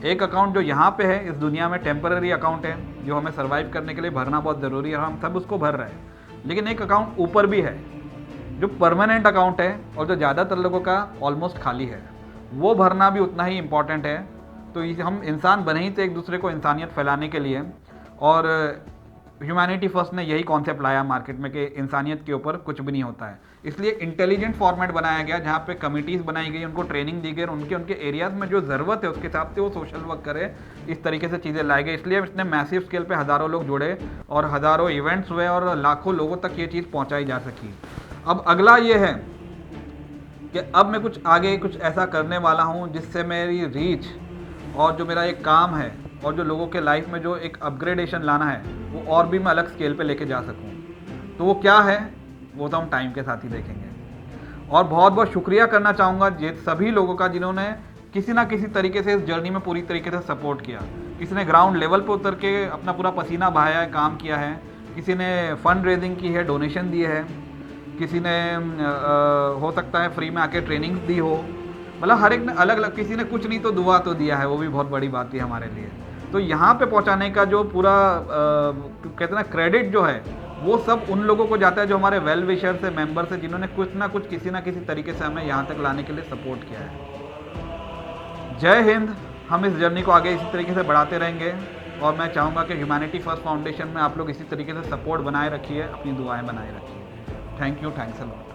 S1: एक अकाउंट जो यहाँ पे है इस दुनिया में, टेम्पररी अकाउंट है, जो हमें सर्वाइव करने के लिए भरना बहुत ज़रूरी है, और हम सब उसको भर रहे हैं। लेकिन एक अकाउंट ऊपर भी है जो परमानेंट अकाउंट है, और जो ज़्यादातर लोगों का ऑलमोस्ट खाली है, वो भरना भी उतना ही इम्पॉर्टेंट है। तो हम इंसान बने ही थे एक दूसरे को इंसानियत फैलाने के लिए, और ह्यूमैनिटी फर्स्ट ने यही कॉन्सेप्ट लाया मार्केट में कि इंसानियत के ऊपर कुछ भी नहीं होता है। इसलिए इंटेलिजेंट फॉर्मेट बनाया गया, जहाँ पे कमिटीज़ बनाई गई, उनको ट्रेनिंग दी गई, उनके एरियाज़ में जो ज़रूरत है उसके हिसाब से वो सोशल वर्क करे, इस तरीके से चीज़ें लाई गई। इसलिए इसने मैसिव स्केल पे हज़ारों लोग जुड़े, और हज़ारों इवेंट्स हुए, और लाखों लोगों तक ये चीज़ पहुँचाई जा सकी। अब अगला ये है कि अब मैं कुछ आगे कुछ ऐसा करने वाला हूँ जिससे मेरी रीच, और जो मेरा एक काम है, और जो लोगों के लाइफ में जो एक अपग्रेडेशन लाना है, वो और भी मैं अलग स्केल पे लेके जा सकूं। तो वो क्या है, वो तो हम टाइम के साथ ही देखेंगे। और बहुत बहुत शुक्रिया करना चाहूँगा सभी लोगों का जिन्होंने किसी ना किसी तरीके से इस जर्नी में पूरी तरीके से सपोर्ट किया। किसी ने ग्राउंड लेवल पर उतर के अपना पूरा पसीना बहाया है, काम किया है, किसी ने फंड रेजिंग की है, डोनेशन दिए है, किसी ने हो सकता है फ्री में आके ट्रेनिंग दी हो, मतलब हर एक ने अलग अलग, किसी ने कुछ नहीं तो दुआ तो दिया है, वो भी बहुत बड़ी बात है हमारे लिए। तो यहाँ पे पहुँचाने का जो पूरा कहते हैं ना क्रेडिट जो है, वो सब उन लोगों को जाता है जो हमारे वेल विशर से, मेंबर से, जिन्होंने कुछ ना कुछ किसी ना किसी तरीके से हमें यहाँ तक लाने के लिए सपोर्ट किया है। जय हिंद। हम इस जर्नी को आगे इसी तरीके से बढ़ाते रहेंगे, और मैं चाहूँगा कि ह्यूमैनिटी फर्स्ट फाउंडेशन में आप लोग इसी तरीके से सपोर्ट बनाए रखिए, अपनी दुआएँ बनाए रखिए। Thank you, thanks a lot.